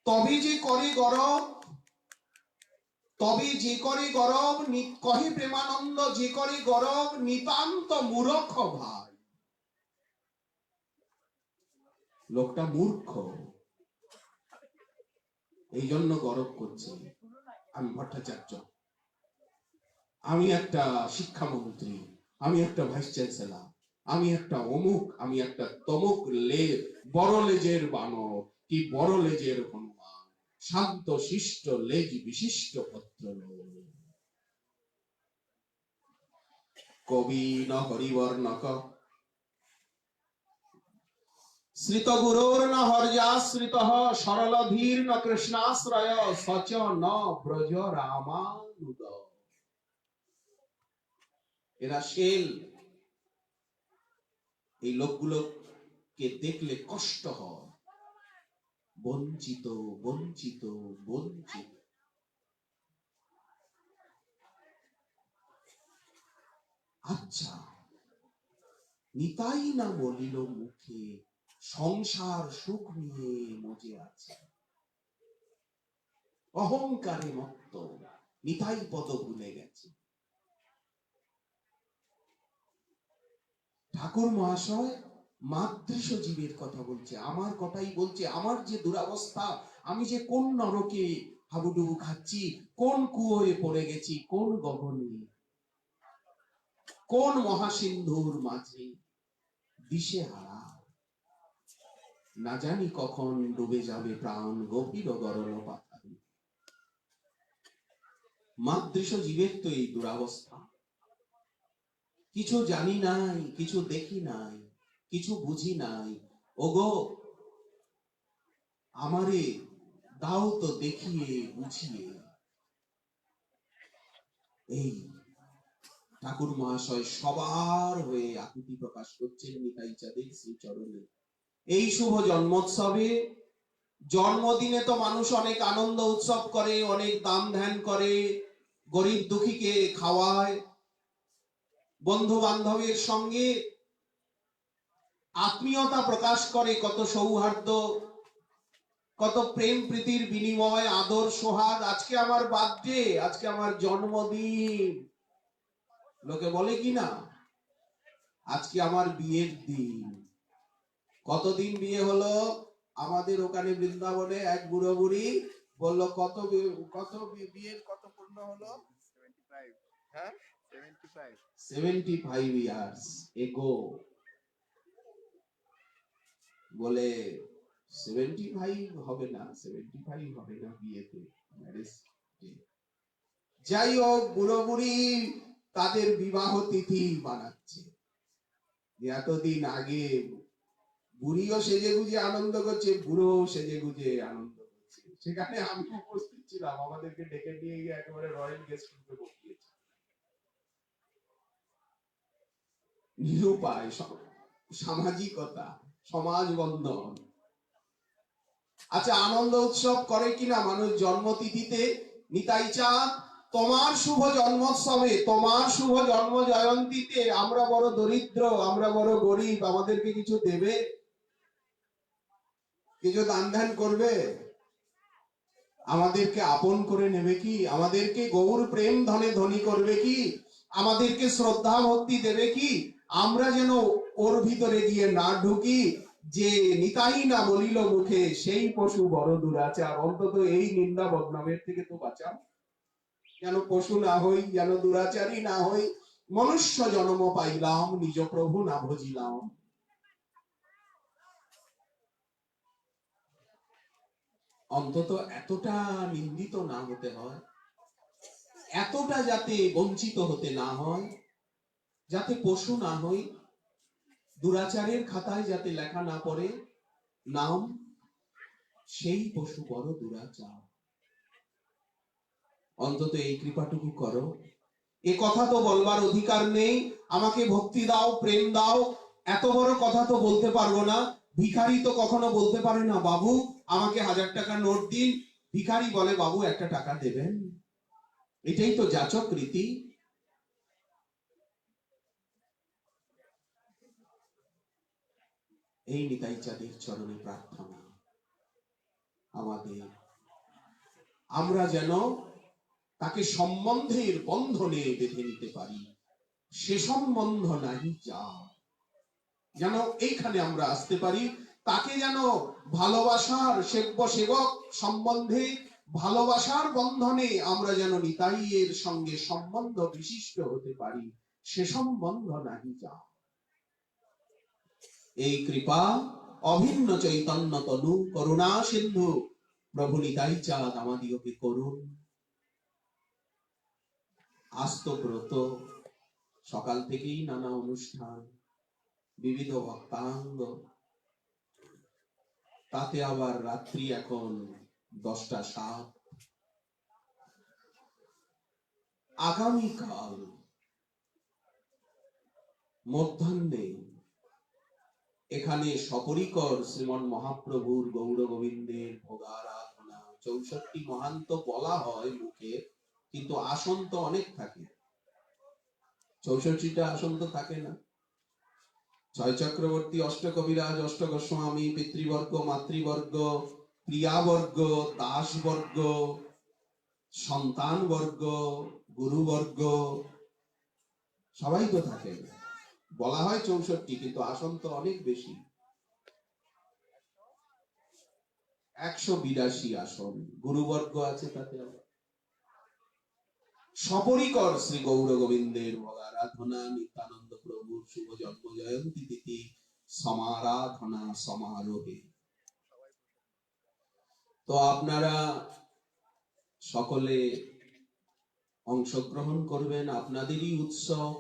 তবে যে করে গরব, তবে যে করে গরব, কহে প্রেমানন্দ যে করে গরব নিতান্ত মূর্খ ভাই। লোকটা মূর্খ, এই জন্য গরব করছে। আমি ভট্টাচার্য, আমি একটা শিক্ষামন্ত্রী, আমি একটা ভাইস চ্যান্সেলর, আমি একটা অমুক, আমি একটা তমুক, বড় লেজের বানর, কি বড় লেজের হনুমান, শান্ত শিষ্ট লেজ বিশিষ্ট ভদ্রলোক। কবি ন হরিবর্ণক শ্রিত গুরুর ন হর্যাশ্রিত, সরল ধীর ন কৃষ্ণাশ্রয়, সচ ন ব্রজ রামানুদ। এরা শেল। এই লোকগুলোকে দেখলে কষ্ট হয়, বঞ্চিত বঞ্চিত বঞ্চিত। আচ্ছা, নিতাই না বলিল মুখে, সংসার সুখ নিয়ে মজে আছে। অহংকারে মত্ত নিতাই পদ ভুলে গেছে। ঠাকুর মহাশয় মাতৃশ জীবের কথা বলছে, আমার কথাই বলছে। আমার যে দুরাবস্থা, আমি যে কোন নরকে হাবুডুবু খাচ্ছি, কোন কুয়োয় পড়ে গেছি, কোন গগনে, কোন মহাসিন্ধুর মাঝে দিশেহারা। না জানি কখন ডুবে যাবে প্রাণ গভীর গরল পাতালে। মাতৃশ জীবের তো এই দুরাবস্থা। কিছু জানি নাই, কিছু দেখি নাই, কিছু বুঝি নাই। ওগো আমারে দাও তো দেখিয়ে বুঝিয়ে। এই ঠাকুর মহাশয় সবার হয়ে আকুতি প্রকাশ করছেন নিতাই চাঁদের শ্রীচরণে। এই শুভ জন্মোৎসবে, জন্মদিনে তো মানুষ অনেক আনন্দ উৎসব করে, অনেক দান ধ্যান করে, গরিব দুঃখীকে খাওয়ায়, বন্ধু বান্ধবের সঙ্গে আত্মীয়তা প্রকাশ করে, কত সৌহার্দ্য, কত প্রেম প্রীতির বিনিময়, আদর সোহাগ। আজকে আমার বার্থডে, আজকে আমার জন্মদিন, লোকে বলে কি না, আজকে আমার বিয়ের দিন। কতদিন বিয়ে হলো? আমাদের ওখানে বৃন্দাবনে এক বুড়ো বুড়ি বললো, কত বিয়ের কত পূর্ণ হলো? 75। হ্যাঁ, 75 ইয়ার্স এগো। বলে 75 হবে না, 75 হবে না বিয়েতে, ম্যারেজ ডে। যাই হোক, বুড়ো বুড়ি তাদের বিবাহ তিথি বানাচ্ছে। এতদিন আগে বুড়িও সেজে গুজে আনন্দ করছে, বুড়ো সেজে গুজে আনন্দ করছে। সেখানে আমি উপস্থিত ছিলাম, আমাদেরকে ডেকে নিয়ে গিয়ে একেবারে রয়্যাল গেস্ট রুমে বসিয়েছে। নিরুপায়, সামাজিকতা, সমাজ বন্ধন। আচ্ছা, আনন্দ উৎসব করে কিনা মানুষ জন্মতিথিতে? নিতাই চাঁদ, তোমার শুভ জন্মোৎসবে, তোমার শুভ জন্ম জয়ন্তীতে আমরা বড় দরিদ্র, আমরা বড় গরিব, আমাদেরকে কিছু দেবে? কিছু দান ধ্যান করবে? আমাদেরকে আপন করে নেবে কি? আমাদেরকে গৌর প্রেম ধনে ধনী করবে কি? আমাদেরকে শ্রদ্ধা ভক্তি দেবে কি? আমরা যেন ওর ভিতরে গিয়ে না ঢুকি যে নিতাই না বলিল মুখে, সেই পশু বড় দুরাচার। অন্তত এই নিন্দা বদনামের থেকে তো বাঁচাও। যেন পশু না হই, যেন দুরাচারী না হই। মনুষ্য জন্ম পাইলাম, নিজ প্রভু না ভজিলাম। অন্তত এতটা নিন্দিত না হতে হয়, এতটা যাতে বঞ্চিত হতে না হয়, যাতে পশু না হই, দুরাচারের খাতায় যাতে লেখা না পড়ে নাম সেই পশু বড় দুরাচার। অন্তত এই কৃপাটুকু করো। এ কথা তো বলবার অধিকার নেই, আমাকে ভক্তি দাও, প্রেম দাও, এত বড় কথা তো বলতে পারবো না। ভিখারি তো কখনো বলতে পারে না, বাবু আমাকে 1000 টাকা নোট দিন। ভিখারি বলে, বাবু একটা টাকা দেবেন। এটাই তো যাচক রীতি। এই নিতাই চাঁদের চরণে প্রার্থনা আমাদের, আমরা যেন তাকে সম্বন্ধের বন্ধনে বেঁধে নিতে পারি। সে সম্বন্ধ নাহি যা, যেন এইখানে আমরা আসতে পারি। তাকে যেন ভালোবাসার সেব্য সেবক সম্বন্ধে, ভালোবাসার বন্ধনে আমরা যেন নিতাইয়ের সঙ্গে সম্বন্ধ বিশিষ্ট হতে পারি। সে সম্বন্ধ নাহি যা। এই কৃপা অভিন্ন চৈতন্য তনু করুণা সিন্ধু প্রভু নিতাই চাঁদ আমাদিগকে করুন। আস্ত ব্রত, সকাল থেকেই নানা অনুষ্ঠান, বিবিধ ভক্তাঙ্গ, তাতে আবার রাত্রি এখন 10টা 7। আগামীকাল মধ্যাহ্নে এখানে সপরিকর শ্রীমন মহাপ্রভুর গৌর গোবিন্দের ভোগারাধনা। 64 মহান্ত বলা হয় মুখে, কিন্তু আসন তো অনেক থাকে। 64টা আসন তো থাকে না। ছয় চক্রবর্তী, অষ্টকবিরাজ, অষ্টগোস্বামী, পিতৃবর্গ, মাতৃবর্গ, প্রিয়াবর্গ, দাসবর্গ, সন্তানবর্গ, গুরুবর্গ সবাই তো থাকেন। বলা হয় 64, কিন্তু আসন তো অনেক বেশি, 182 আসন। গুরুবর্গ আছে তাতে। সপরিকর শ্রী গৌর গোবিন্দের ভোগারাধনা, নিত্যানন্দ প্রভুর শুভ জন্ম জয়ন্তী তিথি সমারাধনা সমারোহে। তো আপনারা সকলে অংশগ্রহণ করবেন, আপনাদেরই উৎসব,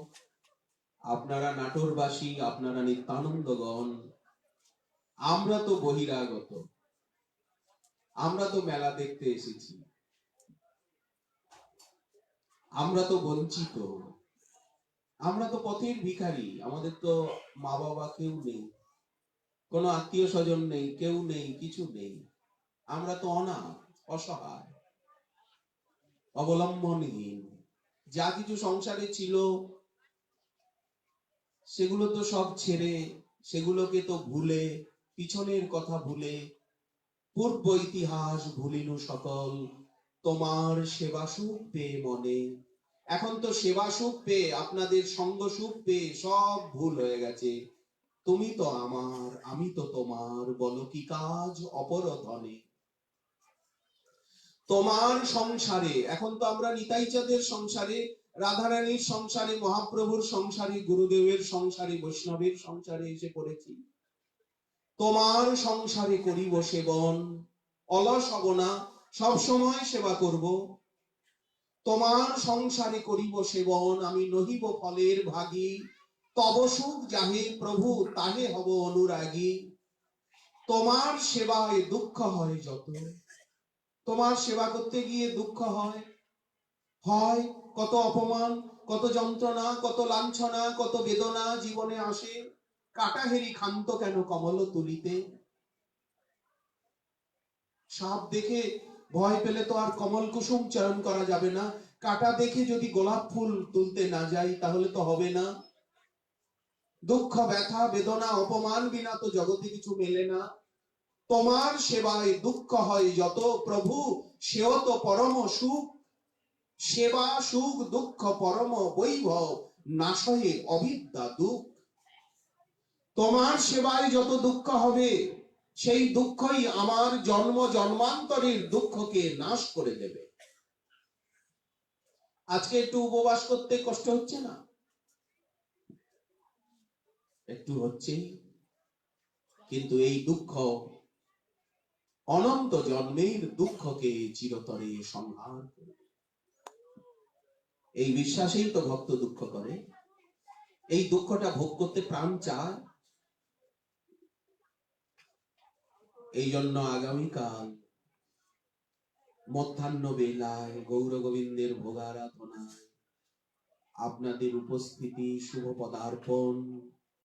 আপনারা নাটোরবাসী, আপনারা নিত্যানন্দগণ। আমরা তো বহিরাগত, আমরা তো মেলা দেখতে এসেছি, আমরা তো বঞ্চিত, আমরা তো পথের ভিখারি। আমাদের তো মা বাবা কেউ নেই, কোনো আত্মীয় স্বজন নেই, কেউ নেই, কিছু নেই। আমরা তো অনাথ, অসহায়, অবলম্বনহীন। যা কিছু সংসারে ছিল সেগুলো তো সব ছেড়ে, সেগুলোকে তো ভুলে, পিছনের কথা ভুলে, পূর্ব ইতিহাস ভুলিনু সকল, তোমার সেবা সুখ পেয়ে মনে। এখন তো সেবা সুখ পেয়ে, আপনাদের সঙ্গ সুখ পেয়ে সব ভুল হয়ে গেছে। তুমি তো আমার, আমি তো তোমার, বলো কি কাজ অপর ধনে। তোমার সংসারে, এখন তো আমরা নিতাই চাঁদের সংসারে, রাধারানীর সংসারে, মহাপ্রভুর সংসারে, গুরুদেবের সংসারে, বৈষ্ণবের সংসারে এসে পড়েছি। তোমার সংসারে করিব সেবন, অলস হব না, সব সময় সেবা করব। তোমার সংসারে করিব সেবন, আমি নহিব ফলের ভাগী, তব সুখ যাহে প্রভু তাহে হব অনুরাগী। তোমার সেবায় দুঃখ হয় যত, তোমার সেবা করতে গিয়ে দুঃখ হয়, হয় কত অপমান, কত যন্ত্রণা, কত লাঞ্ছনা, কত বেদনা জীবনে আসে। কাটাহেরি ক্ষান্ত কেন কমল তুলিতে। সাপ দেখে ভয় পেলে তো আর কমল কুসুম চয়ন করা যাবে না। কাটা দেখে যদি গোলাপ ফুল তুলতে না যাই তাহলে তো হবে না। দুঃখ, ব্যথা, বেদনা, অপমান বিনা তো জগতে কিছু মেলে না। তোমার সেবায় দুঃখ হয় যত প্রভু, সেও তো পরম সুখ। সেবা সুখ দুঃখ পরম বৈভব, নাশয়ে অবিদ্যা দুঃখ। তোমার সেবায় যত দুঃখ হবে, সেই দুঃখই আমার জন্ম জন্মান্তরের দুঃখকে নাশ করে দেবে। আজকে একটু উপবাস করতে কষ্ট হচ্ছে না? একটু হচ্ছে, কিন্তু এই দুঃখ অনন্ত জন্মের দুঃখকে চিরতরে সংহার করবে। এই বিশ্বাসেই তো ভক্ত দুঃখ করে। এই দুঃখটা ভোগ করতে প্রাণ চায়। এই জন্য আগামীকাল মধ্যাহ্ন বেলায় গৌর গোবিন্দের ভোগারাধনায় আপনাদের উপস্থিতি, শুভ পদার্পণ